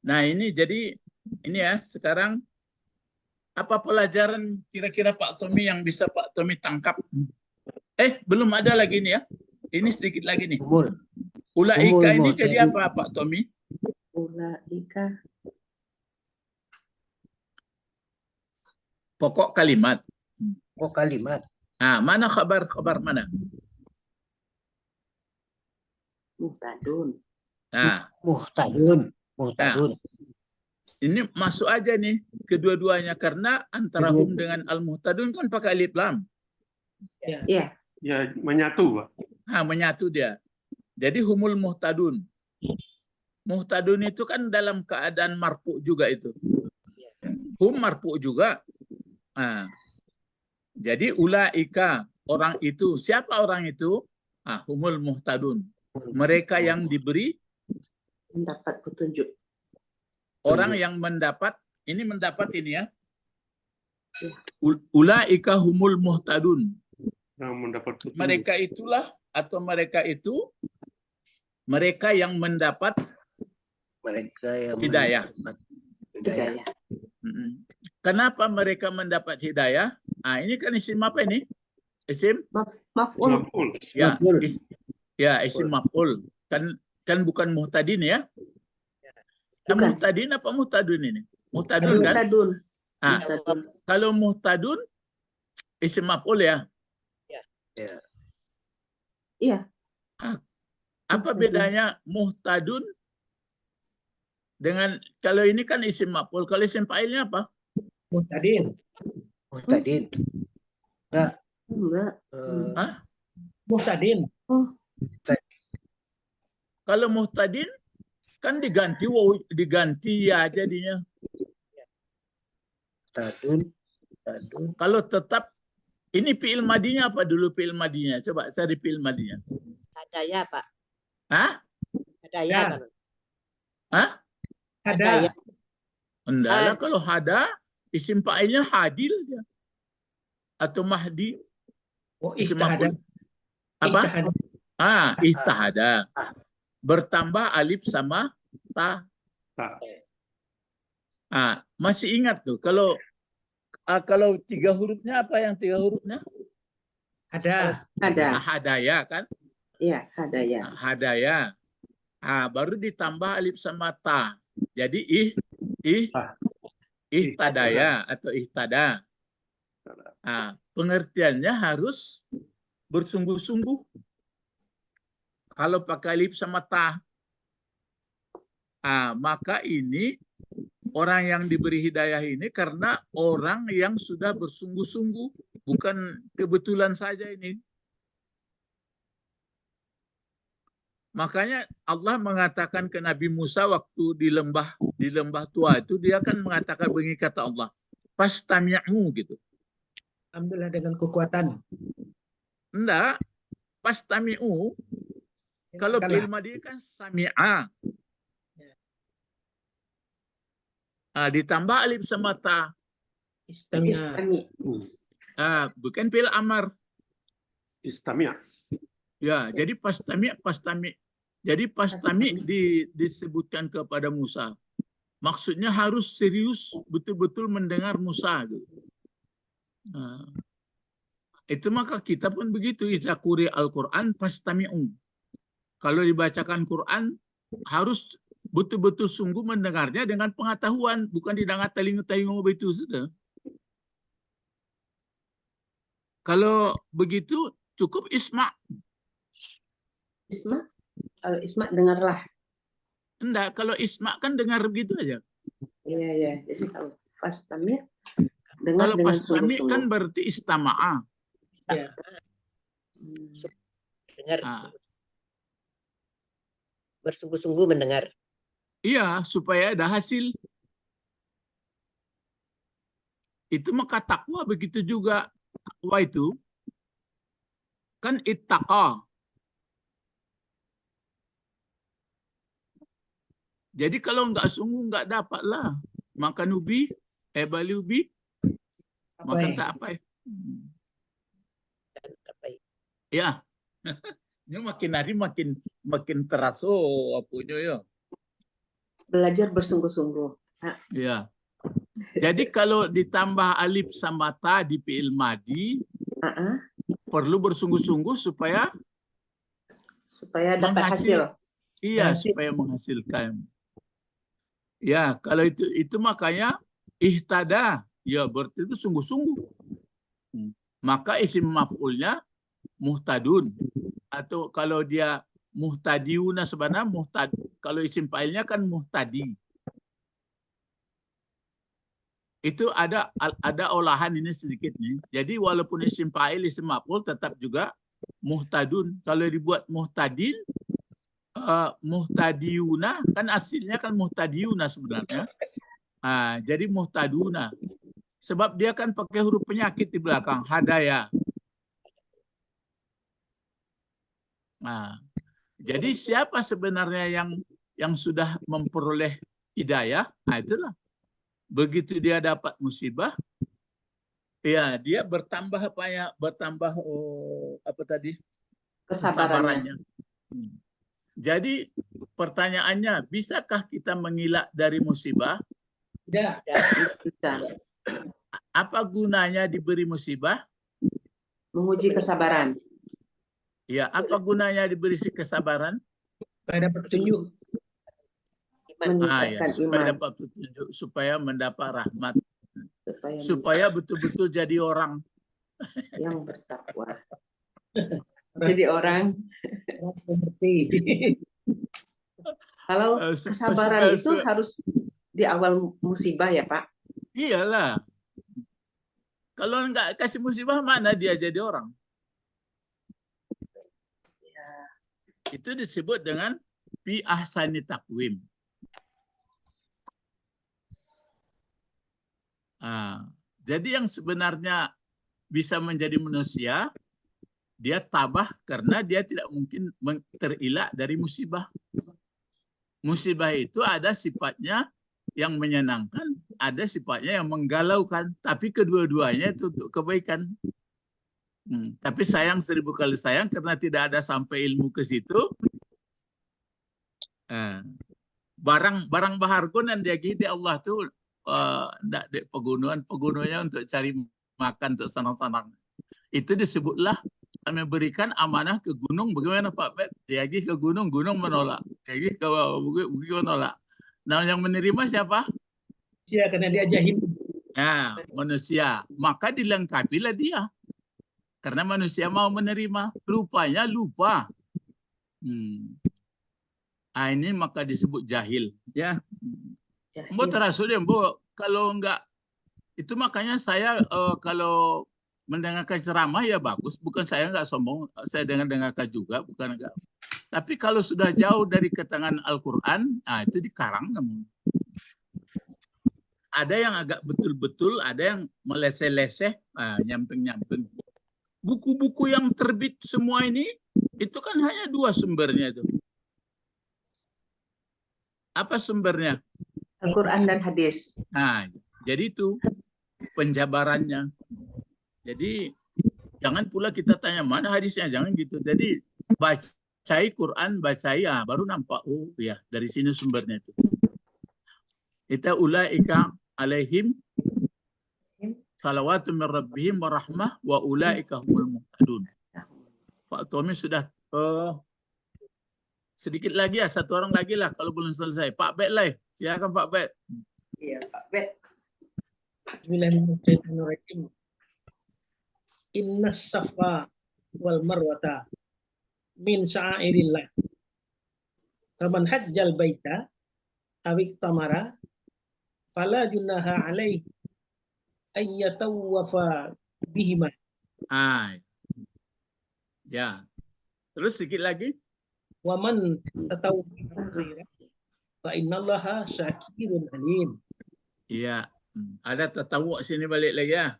Nah, ini jadi ini ya, sekarang apa pelajaran kira-kira Pak Tommy yang bisa Pak Tommy tangkap? Belum ada lagi nih ya. Ini sedikit lagi nih. Ulaika ini jadi apa Pak Tommy? Ulaika. Pokok kalimat. Pokok kalimat. Mana kabar mana? Muhtadun. Muhtadun. Ini masuk aja nih kedua-duanya karena antara hum dengan al-muhtadun kan pakai alif lam. Iya. Ya, menyatu, Pak. Menyatu dia. Jadi humul muhtadun. Muhtadun itu kan dalam keadaan marfu juga itu. Hum marfu juga. Jadi ulaika, orang itu. Siapa orang itu? Humul muhtadun. Mereka yang diberi Mendapat petunjuk. orang yang mendapat ini ya. Ulaika humul muhtadun. Yang mendapat petunjuk. Mereka itulah atau mereka itu mereka yang mendapat hidayah. Kenapa mereka mendapat hidayah? Ini kan isim apa ini? Isim Maf'ul. ya, isim maf'ul. Kan bukan muhtadin ya? Bukan. Muhtadin apa muhtadun ini? Muhtadun kan? Muhtadun. Kalau muhtadun isim maf'ul ya? Iya. Apa bedanya muhtadun dengan kalau ini kan isim maf'ul, kalau isim fa'ilnya apa? Muhtadin. Enggak. Muhtadin. Kalau muhtadin kan diganti ya jadinya. Kalau tetap ini fi'il madinya apa dulu fi'il madinya? Coba cari fi'il madinya. Hadaya, Pak. Ya. Hadaya. Ada. Enggak lah, kalau hada isim fa'ilnya hadil dia. Atau mahdi. Isim Ihtahada. apa? Ihtahada. Bertambah alif sama ta. Masih ingat tuh kalau 3 hurufnya apa yang 3 hurufnya? Ada. Hadaya kan? Iya, hadaya. Hadaya. Baru ditambah alif sama ta. Jadi Ihtadaya atau ihtada. Nah, pengertiannya harus bersungguh-sungguh. Kalau pakai alif sama ta, maka ini orang yang diberi hidayah ini karena orang yang sudah bersungguh-sungguh, bukan kebetulan saja ini. Makanya Allah mengatakan ke Nabi Musa waktu di lembah tua itu, dia akan mengatakan begini kata Allah, pastami'u gitu. Alhamdulillah dengan kekuatan. Enggak, pastami'u. Kalau fi'il madhi kan sami'a. Ditambah alif sama ta. Istami. Bukan fi'il amar. Istamia. Ya, jadi pastami. Jadi pastami disebutkan kepada Musa. Maksudnya harus serius betul-betul mendengar Musa. Gitu. Itu maka kita pun begitu. Iza quri al-Quran pastami'u. Kalau dibacakan Quran harus betul-betul sungguh mendengarnya dengan pengetahuan, bukan didengar telinga-telinga begitu sudah. Kalau begitu cukup isma'. Isma, kalau Isma dengarlah. Enggak, kalau isma' kan dengar begitu aja. Iya. Jadi kalau fastamir dengar Kalau dengan pastami sungguh-sungguh. kan berarti istama'a. Ya. Dengar. Ah. Bersungguh-sungguh mendengar. Iya, supaya ada hasil. Itu maka takwa begitu juga. Takwa itu kan ittaqa. Jadi kalau enggak sungguh enggak dapat lah. Makan ubi, bali ubi, makan tak apa. Ya. Ini makin hari makin terasa apunya ya. Belajar bersungguh-sungguh. Ya. Jadi kalau ditambah alif sama ta di fi'il madhi, perlu bersungguh-sungguh supaya dapat hasil. Iya, supaya menghasilkan. Ya, kalau itu makanya ihtada, ya berarti itu sungguh-sungguh. Maka isim maf'ulnya muhtadun, atau kalau dia muhtadiuna sebenarnya muhtad. Kalau isim fa'ilnya kan muhtadi. Itu ada olahan ini sedikit nih. Jadi walaupun isim fa'il, isim maf'ul tetap juga muhtadun. Kalau dibuat muhtadin, muhtadiuna kan aslinya kan muhtadiuna sebenarnya. Jadi muhtaduna. Sebab dia kan pakai huruf penyakit di belakang, hadaya. Jadi siapa sebenarnya yang sudah memperoleh hidayah? Itulah. Begitu dia dapat musibah, ya dia bertambah kesabarannya. Jadi pertanyaannya, bisakah kita mengelak dari musibah? Tidak. Bisa. Apa gunanya diberi musibah? Menguji kesabaran. Ya, apa gunanya diberi kesabaran? Supaya dapat petunjuk. Meningkatkan supaya iman. dapat petunjuk, supaya mendapat rahmat, supaya betul-betul jadi orang yang bertakwa. Jadi orang. Kalau kesabaran itu harus di awal musibah ya Pak? Iyalah. Kalau nggak kasih musibah, mana dia jadi orang? Ya. Itu disebut dengan fi ahsani taqwim. Jadi yang sebenarnya bisa menjadi manusia, dia tabah karena dia tidak mungkin terelak dari musibah. Musibah itu ada sifatnya yang menyenangkan, ada sifatnya yang menggalaukan, tapi kedua-duanya itu untuk kebaikan. Tapi sayang 1000 kali sayang karena tidak ada sampai ilmu ke situ. Barang bahargun yang dia di Allah tuh enggak di pegunungannya untuk cari makan untuk senang-senang. Itu disebutlah kami berikan amanah ke gunung. Bagaimana Pak Bet? Dia pergi ke gunung menolak. Dia pergi ke bukit menolak. Nah, yang menerima siapa? Ya, karena dia jahil. Nah, manusia. Maka dilengkapilah dia. Karena manusia mau menerima. Rupanya lupa. Ini maka disebut jahil. Ya. Mbok terasa dia, Mbok. Kalau enggak, itu makanya saya kalau mendengarkan ceramah ya bagus. Bukan saya enggak sombong. Saya dengarkan juga. Bukan enggak. Tapi kalau sudah jauh dari keterangan Al-Quran, itu dikarang kamu. Ada yang agak betul-betul, ada yang meleseh-leseh, nyamping-nyamping. Buku-buku yang terbit semua ini, itu kan hanya 2 sumbernya itu. Apa sumbernya? Al-Quran dan hadis. Nah, jadi itu penjabarannya. Jadi jangan pula kita tanya mana hadisnya, jangan gitu. Jadi bacai Quran, bacai baru nampak, oh ya dari sini sumbernya itu. Kita ulaika alaihim salawatu min rabbihim wa rahmah wa ulaika humul muhtadun. Pak Tommy sudah sedikit lagi ya, 1 orang lagi lah kalau belum selesai. Pak Bet lah, silakan Pak Bet. Iya, Pak Bet. Bismillahirrahmanirrahim. Inna safa wal marwata min sya'airillah. Faman hajjal baita awik tamara fala junaha alaih ayyatawafa bihima. Ya. Terus sedikit lagi. Waman tatawwa fa innallaha syakirun alim. Iya. Ada tatawwu sini balik lagi ya.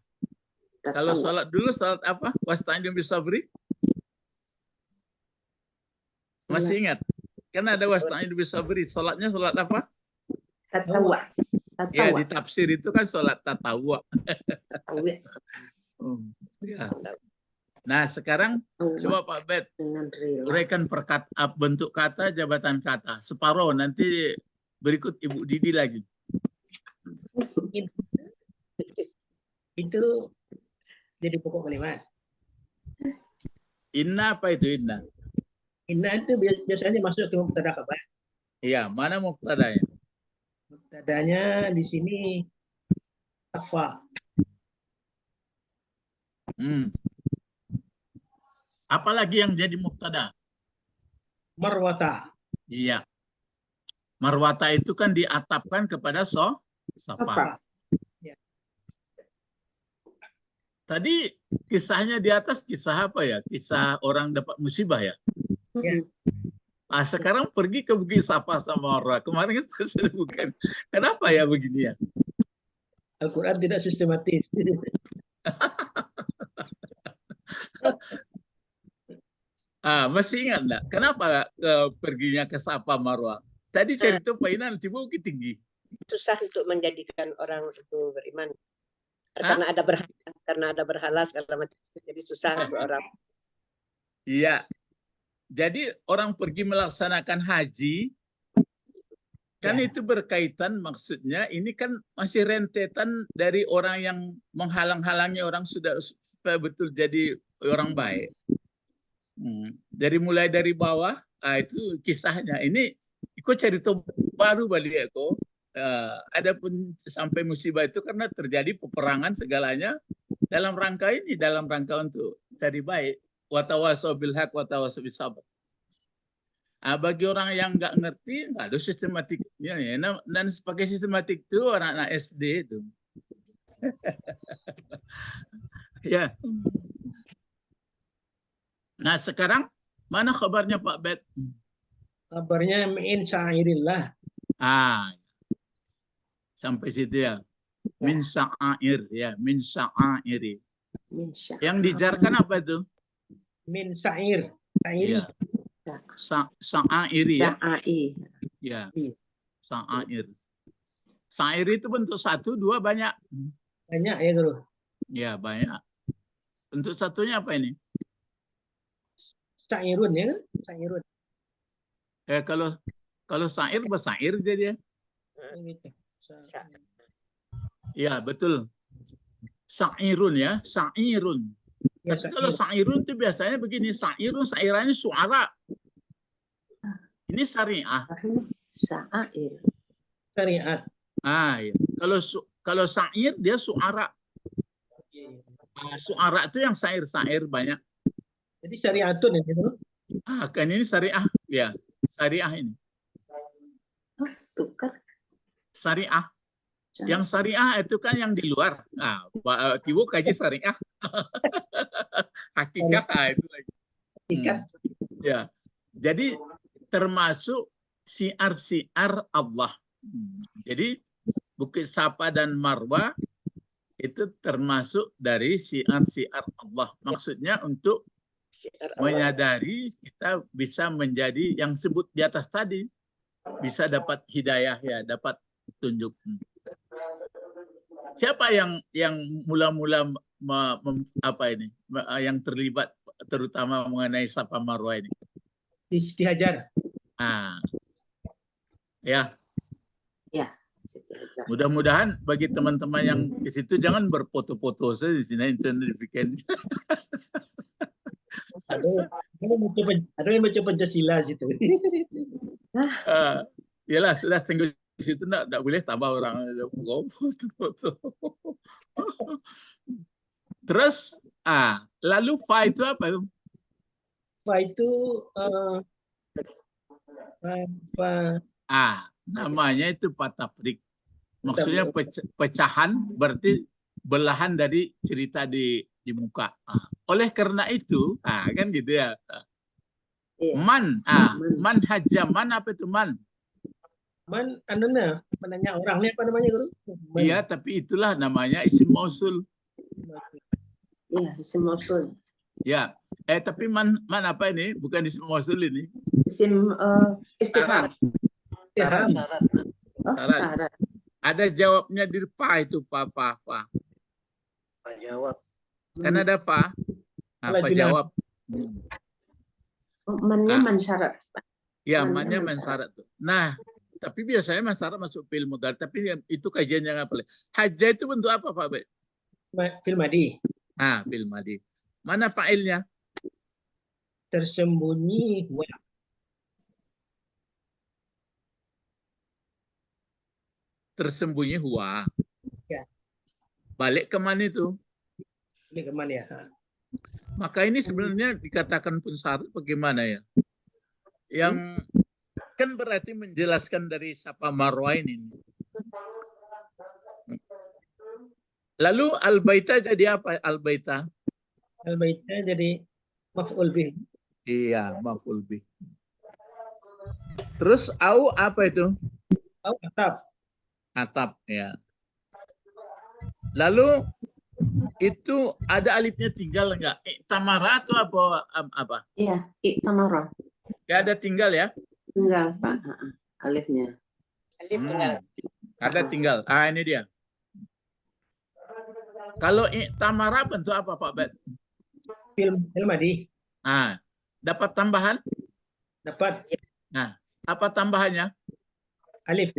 Kalau salat dulu, salat apa? Wasta'inu bisabri. Masih ingat? Kan ada wasta'inu bisabri. Salatnya salat apa? Tatawwa. Ya, di tafsir itu kan salat tatawwu. Ya. Nah, sekarang coba Pak Bet uraikan bentuk kata, jabatan kata. Separuh, nanti berikut Ibu Didi lagi. Itu jadi pokok kalimat. Inna apa itu inna? Inna itu biasanya masuk ke mubtada khabar. Iya, mana mubtadanya? Mubtadanya di sini safa. Apalagi yang jadi mubtada? Marwata. Iya. Marwata itu kan diatapkan kepada safa. Ya. Tadi kisahnya di atas kisah apa ya? Kisah orang dapat musibah ya? Ya. Sekarang pergi ke Bukit Safa sama Marwah. Kemarin itu bukan. Kenapa ya begini ya? Al-Quran tidak sistematis. Masih ingat enggak? Kenapa perginya ke Safa Marwah? Tadi cerita Pak Inan tiba Bukit Tinggi. Susah untuk menjadikan orang itu beriman. Karena ada berhala segala macam. Jadi susah untuk orang. Iya. Jadi orang pergi melaksanakan haji kan itu berkaitan, maksudnya ini kan masih rentetan dari orang yang menghalang-halangi orang supaya betul jadi orang baik. Dari mulai dari bawah, itu kisahnya. Ini ikut cerita baru balik aku. Adapun sampai musibah itu karena terjadi peperangan segalanya dalam rangka ini, dalam rangka untuk cari baik. Watawasau bil haq watawasau bis sabr. Bagi orang yang nggak ngerti, nggak ada sistematiknya ya. Dan sebagai sistematik itu orang anak SD itu. Ya. Nah sekarang mana kabarnya Pak Bet? Kabarnya min syairillah. Sampai situ ya. Min sya'air ya, min sya'airi. Yang dijarkan apa itu? Min syair. Syairi. Ya. Sya'airi ya. Ya. Iya. Sya'air. Syair itu bentuk 1, 2 banyak. Banyak ya Guru. Ya banyak. Bentuk satunya apa ini? Syairun ya kan? Syairun. Kalau syair bersair jadi ya. Gitu. Ya betul. Syairun ya, syairun. Ya, Tapi kalau syairun itu biasanya begini, syairun, syairannya suara. Ini syariah. Syair. syariat. Ya. Kalau syair dia suara. Suara itu yang syair-syair banyak. Jadi syariatun ini Guru. Kan ini syariah, ya. Syariah ini. Tukar. Syariah. Yang syariah itu kan yang di luar. Tiwo kaji syariah. Hakikat itu lagi. Hakikat. Ya. Jadi termasuk syiar-syiar Allah. Jadi Bukit Safa dan Marwa itu termasuk dari syiar-syiar Allah. Maksudnya untuk menyadari kita bisa menjadi yang sebut di atas tadi, bisa dapat hidayah, ya, dapat tunjuk. Siapa yang mula-mula yang terlibat terutama mengenai Safa Marwa ini? Siti Hajar. Ya. Ya. Mudah-mudahan bagi teman-teman yang di situ jangan berfoto-foto saja di sini internet weekend. Ada yang baca Pancasila gitu. Yalah, sudah tinggal di situ enggak boleh tambah orang foto. Terus lalu fa itu apa itu? Fa itu namanya itu patafrik. Maksudnya pecahan, berarti belahan dari cerita di muka. Oleh karena itu, kan gitu ya. Man, man hajjah, man apa itu man? Man, menanya orangnya apa namanya Guru? Iya, tapi itulah namanya isim mausul. Iya, isim mausul. Ya, tapi man apa ini? Bukan isim mausul ini. Isim istifham. Syarat. Ada jawabnya di fa itu fa. Pak jawab. Kan ada fa. Apa jawab? Mannya man syarat. Ya, mannya man syarat tuh. Nah, tapi biasanya man syarat masuk fi'il mudhari, tapi itu kajian yang apa? Hajjah itu bentuk apa, Pak Bek? Fi'il madi. Fi'il madi. Mana fa'ilnya? Tersembunyi huwa. Tersembunyi huwa. Ya. Balik ke mana itu? Balik ke mana ya? Maka ini sebenarnya dikatakan pun syarat bagaimana ya? Yang kan berarti menjelaskan dari Safa Marwa ini. Lalu al-baita jadi apa? Al-baita? Al-baita jadi maf'ul bih. Iya, maf'ul bih. Terus au apa itu? Au atap. Atap, ya. Lalu itu ada alifnya tinggal enggak? Tamara atau apa? Iya, tamara. Ya ada tinggal ya? Tinggal, Pak. Alifnya. Alif tinggal. Ada tinggal. Ini dia. Kalau tamara bentuk apa, Pak Bet? Fi'il madi. Dapat tambahan? Dapat. Nah, apa tambahannya? Alif.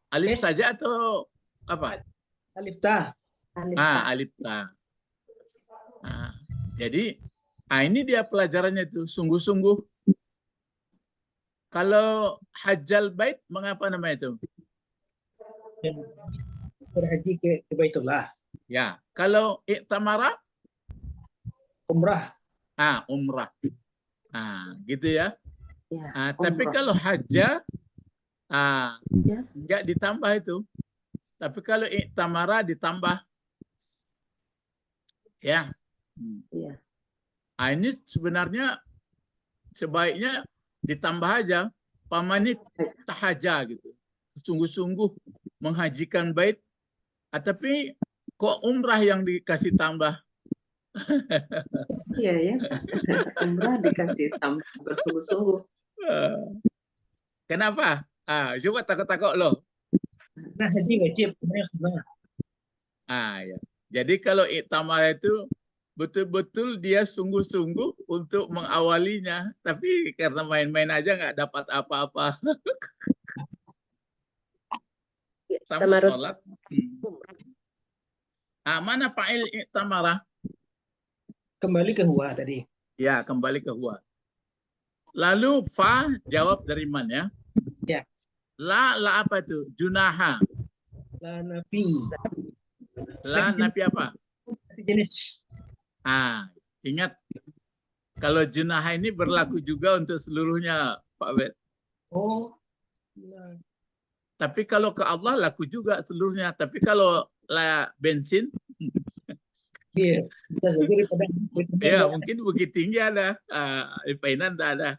Alif saja atau apa? Alif ta. Alif ta. Jadi, ini dia pelajarannya itu, sungguh-sungguh. Kalau hajjal bait, mengapa namanya itu? Berhaji ke Baitullah. Ya, kalau i'tamara? Umrah. Umrah. Gitu ya. Ya, Tapi umrah. kalau hajjah, Ya. enggak ditambah itu. Tapi kalau i'tamara ditambah. Ya. Iya. Ini sebenarnya sebaiknya ditambah aja. Pamani tahaja gitu. Sungguh-sungguh menghajikan bait. Tapi kok umrah yang dikasih tambah? Iya ya. Umrah dikasih tambah bersungguh-sungguh. Kenapa? Coba takut-takut loh. Nah, haji wajib. Ya. Jadi kalau i'tamar itu betul-betul dia sungguh-sungguh untuk mengawalinya, tapi karena main-main aja nggak dapat apa-apa. Sama Tamarut. sholat. Mana fa'il i'tamara? Kembali ke huwa tadi. Ya, kembali ke huwa. Lalu fa jawab dari man ya? Ya. La apa itu? Junaha. La napi. La napi apa? Jenis. Ingat kalau junaha ini berlaku juga untuk seluruhnya, Pak Bet. Oh. Nah. Tapi kalau ke Allah laku juga seluruhnya. Tapi kalau la bensin, Iya. Bisa saja daripada ya mungkin Bukit Tinggi ada, Painan tidak ada.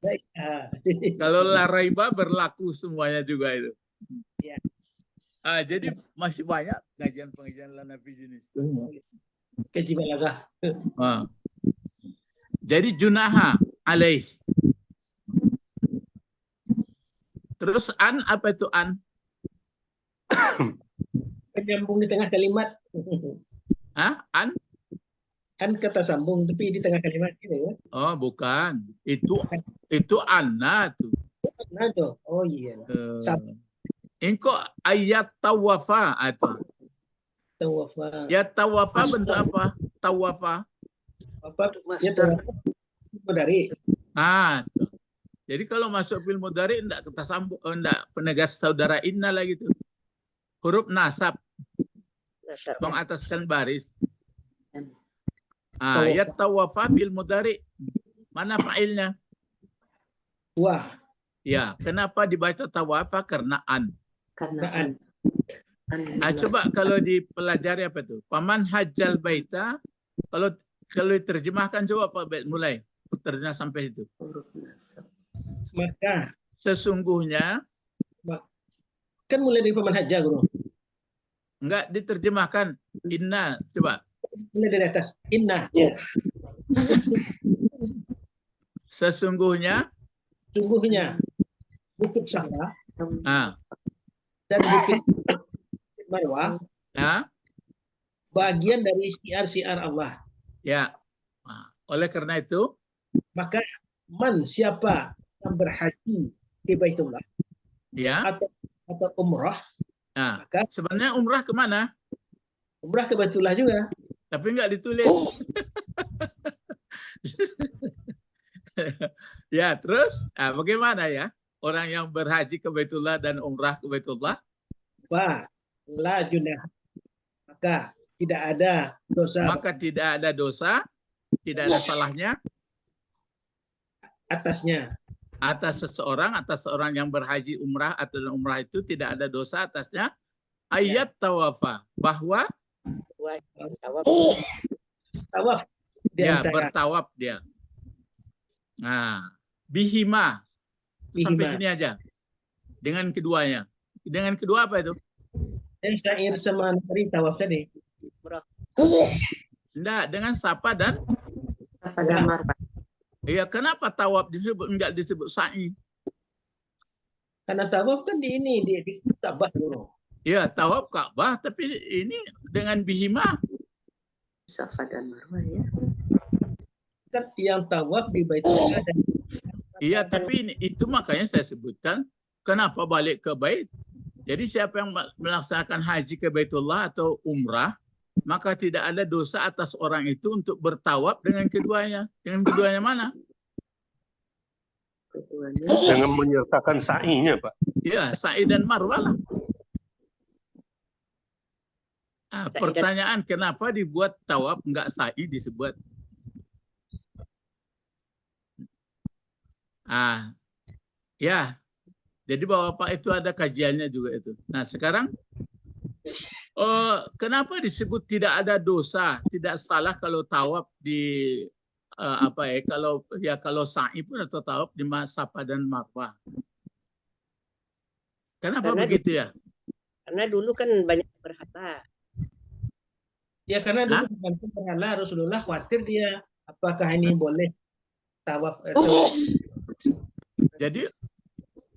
baik. Kalau la raiba berlaku semuanya juga itu. Ya. Jadi masih banyak pengajian la nafi jenis itu. Kaji balaghah. Jadi junaha alaih. Terus an, apa itu an? Penyambung di tengah kalimat. An? Kan kata sambung tapi di tengah kalimat gitu ya. Oh, bukan. Itu anna tuh. Nah tuh. Oh iya. Engko ayat tawafa atau Tawafa. ya tawafa bentuk apa? Tawafa. Apa? Ya tawafa. Dari. Tuh. Jadi kalau masuk fil mudhari enggak kita sambung, enggak penegas saudara inna lagi tuh. Huruf nasab. Mengataskan baris. Ya tawafa fil mudhari. Mana fa'ilnya? Wah. Ya, kenapa dibaca tawafa? Karena an. Karena Coba kalau dipelajari apa itu? Paman hajjal baita. Kalau diterjemahkan coba Pak Bet mulai. Terjemah sampai itu. Maka Sesungguhnya kan mulai dari paman hajjah, Guru. enggak diterjemahkan inna, coba. Mulai dari atas. Inna. Sesungguhnya Bukit Safa ah dan Bukit Marwah bagian dari syiar-syiar Allah. ya. Oleh karena itu, Maka siapa yang berhaji di Baitullah ya. atau umrah, maka Sebenarnya umrah kemana? umrah ke Baitullah juga. Tapi enggak ditulis. Ya, terus bagaimana ya? Orang yang berhaji ke Baitullah dan umrah ke Baitullah? La junah. Maka tidak ada dosa. Maka tidak ada dosa, tidak ada salahnya atasnya. Atas seseorang yang berhaji umrah atau umrah itu tidak ada dosa atasnya. Ayat tawafa, bahwa Tawaf. Bertawaf dia. Bihima. Sampai sini aja. Dengan keduanya. Dengan kedua apa itu? Syair sama nari tawaf tadi. Enggak, dengan sapa dan marwah. Iya, kenapa tawaf enggak disebut sa'i? Karena tawaf kan di Ka'bah dulu. Iya, tawaf Ka'bah, tapi ini dengan bihima. Safa dan Marwah ya. Kan yang tawaf di Baitullah dan Iya, tapi itu makanya saya sebutkan kenapa balik ke bait. Jadi siapa yang melaksanakan haji ke Baitullah atau umrah, maka tidak ada dosa atas orang itu untuk bertawaf dengan keduanya. Dengan keduanya mana? Dengan menyertakan sa'inya, Pak. Iya, sa'i dan marwah lah. Pertanyaan, kenapa dibuat tawaf enggak sa'i disebut? Ya. Jadi Bapak itu ada kajiannya juga itu. Nah, sekarang kenapa disebut tidak ada dosa, tidak salah kalau tawaf di kalau sa'i pun atau tawaf di Safa dan Marwah. Kenapa begitu ya? Karena dulu kan banyak berhala. Ya karena dulu gantung berhala Rasulullah khawatir dia apakah ini boleh tawaf.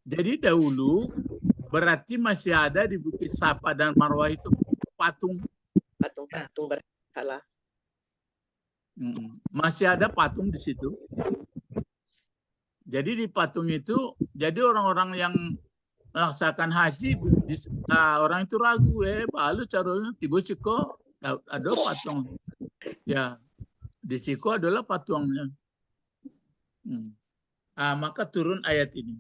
Jadi dahulu berarti masih ada di Bukit Safa dan Marwah itu patung berhala. Masih ada patung di situ. Jadi di patung itu, jadi orang-orang yang melaksanakan haji, orang itu ragu, balu caranya tiba ciko ada patung. Ya, di ciko adalah patungnya. Maka turun ayat ini.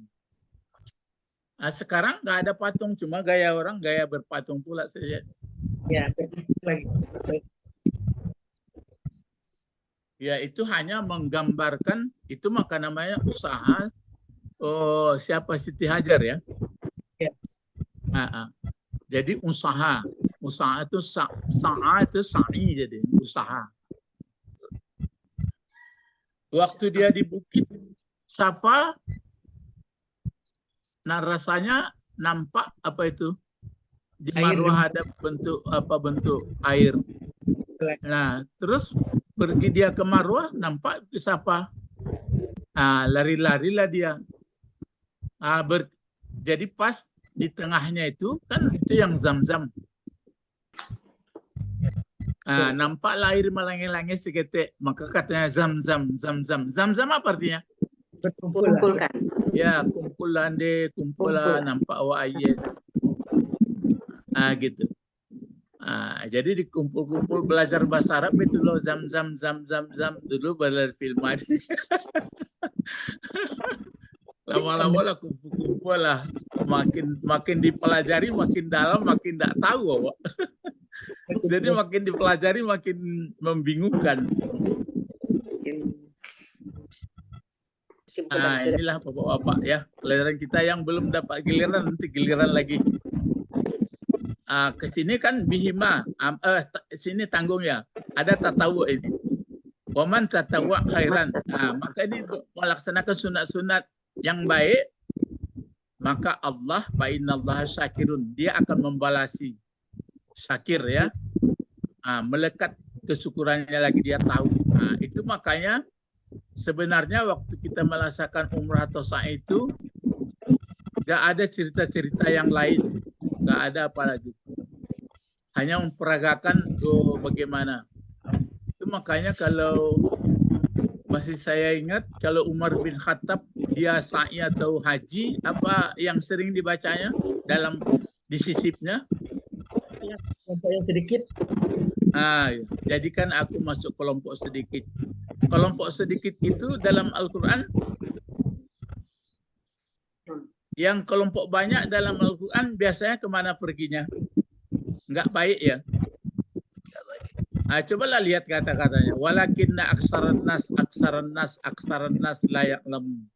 Sekarang nggak ada patung, cuma gaya orang gaya berpatung pula saja. Ya, lagi. Ya itu hanya menggambarkan, itu maka namanya usaha. Oh, siapa Siti Hajar ya? Ya. Jadi usaha itu sa'a itu sa'i, jadi usaha. Waktu dia di Bukit Safa, nah rasanya nampak apa itu? Di Marwah ada bentuk air. Nah, terus pergi dia ke Marwah, nampak di Safa. Lari-larilah dia. Jadi pas di tengahnya itu kan itu yang Zam-Zam. Nampaklah air melangi-langi seketik, maka katanya Zam-Zam, Zam-Zam. Zam-Zam apa artinya? Kumpulkan. Ya, kumpulan deh, kumpulan nampak awak ayat. Gitu. Jadi dikumpul-kumpul belajar bahasa Arab itu loh, Zam-Zam, Zam-Zam, Zam. Dulu belajar film aja. Lama-lama lah kumpul-kumpul lah. Makin dipelajari, makin dalam, makin tidak tahu awak. Jadi makin dipelajari, makin membingungkan. Inilah bapak-bapak ya, pelajaran kita yang belum dapat giliran, nanti giliran lagi. Ke sini kan bihima, sini tanggung ya, ada tatawu ini. Waman tatawu khairan. Maka ini melaksanakan sunat-sunat yang baik, maka Allah fa innallaha syakirun, dia akan membalasi. Syakir ya, melekat kesyukurannya lagi, dia tahu. Itu makanya sebenarnya waktu kita melaksanakan umrah atau sa'i itu nggak ada cerita-cerita yang lain, nggak ada apa lagi, hanya memperagakan bagaimana. Itu makanya kalau masih saya ingat, kalau Umar bin Khattab dia sa'i atau haji, apa yang sering dibacanya dalam disisipnya? Kelompok yang sedikit. Jadikan aku masuk kelompok sedikit. Kelompok sedikit itu dalam Al-Quran, yang kelompok banyak dalam Al-Quran biasanya kemana perginya? Nggak baik ya. Cobalah lihat kata-katanya. Walakinna aksaran nas la ya'lamun.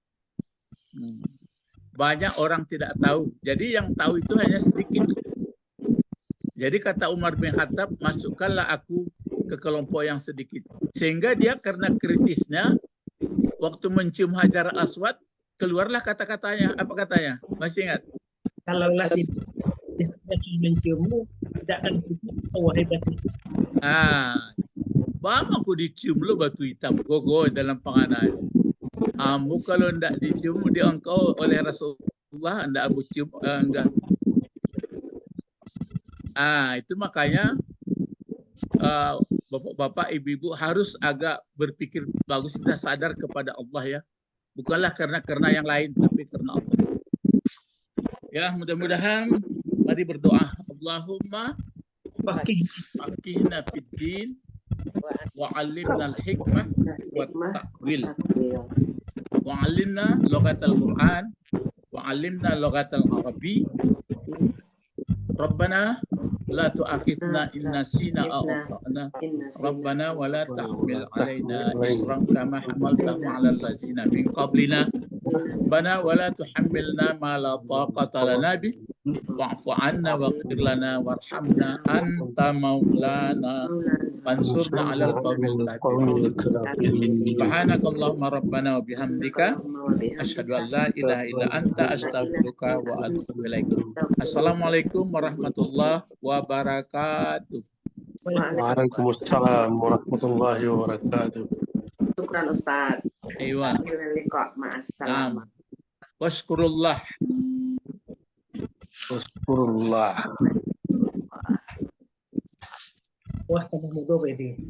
Banyak orang tidak tahu. Jadi yang tahu itu hanya sedikit. Jadi kata Umar bin Khattab, masukkanlah aku ke kelompok yang sedikit. Sehingga dia karena kritisnya, waktu mencium Hajar Aswad, keluarlah kata-katanya. Apa katanya? Masih ingat? Kalaulah tidak menciummu, tidak akan wahai batu. Bama aku dicium lo batu hitam, gogo dalam penganai. Kamu kalau tidak dicium di engkau oleh Rasulullah, tidak aku cium, enggak. Itu makanya bapak-bapak, ibu-ibu harus agak berpikir bagus, kita sadar kepada Allah ya. Bukanlah karena yang lain, tapi karena Allah. Ya, mudah-mudahan mari berdoa. Allahumma faqihna fid-din wa 'allimna al-hikmah wa at-ta'wil wa 'allimna lughatal Qur'an wa 'allimna lughatal Arabi. Rabbana la tu'akhidna in nasina aw akhtana. Rabbana wa la tahmil 'alaina isran kama hamaltahu 'alal ladzina min qablina. Rabbana wa la tuhammilna ma la taqata lana bih. Wa'fu 'anna waghfir lana warhamna anta maulana fansurna 'alal qaumil kafirin. Subhanakallahumma rabbana wa bihamdika asyhadu an la ilaha illa anta astaghfiruka wa atubu ilaik. Assalamualaikum warahmatullahi wabarakatuh. Waalaikumsalam warahmatullahi wabarakatuh. Syukran Ustaz. Aywa. Ma'assalam. Waskurullah. Waskurullah. Wah, tambah mudah ini.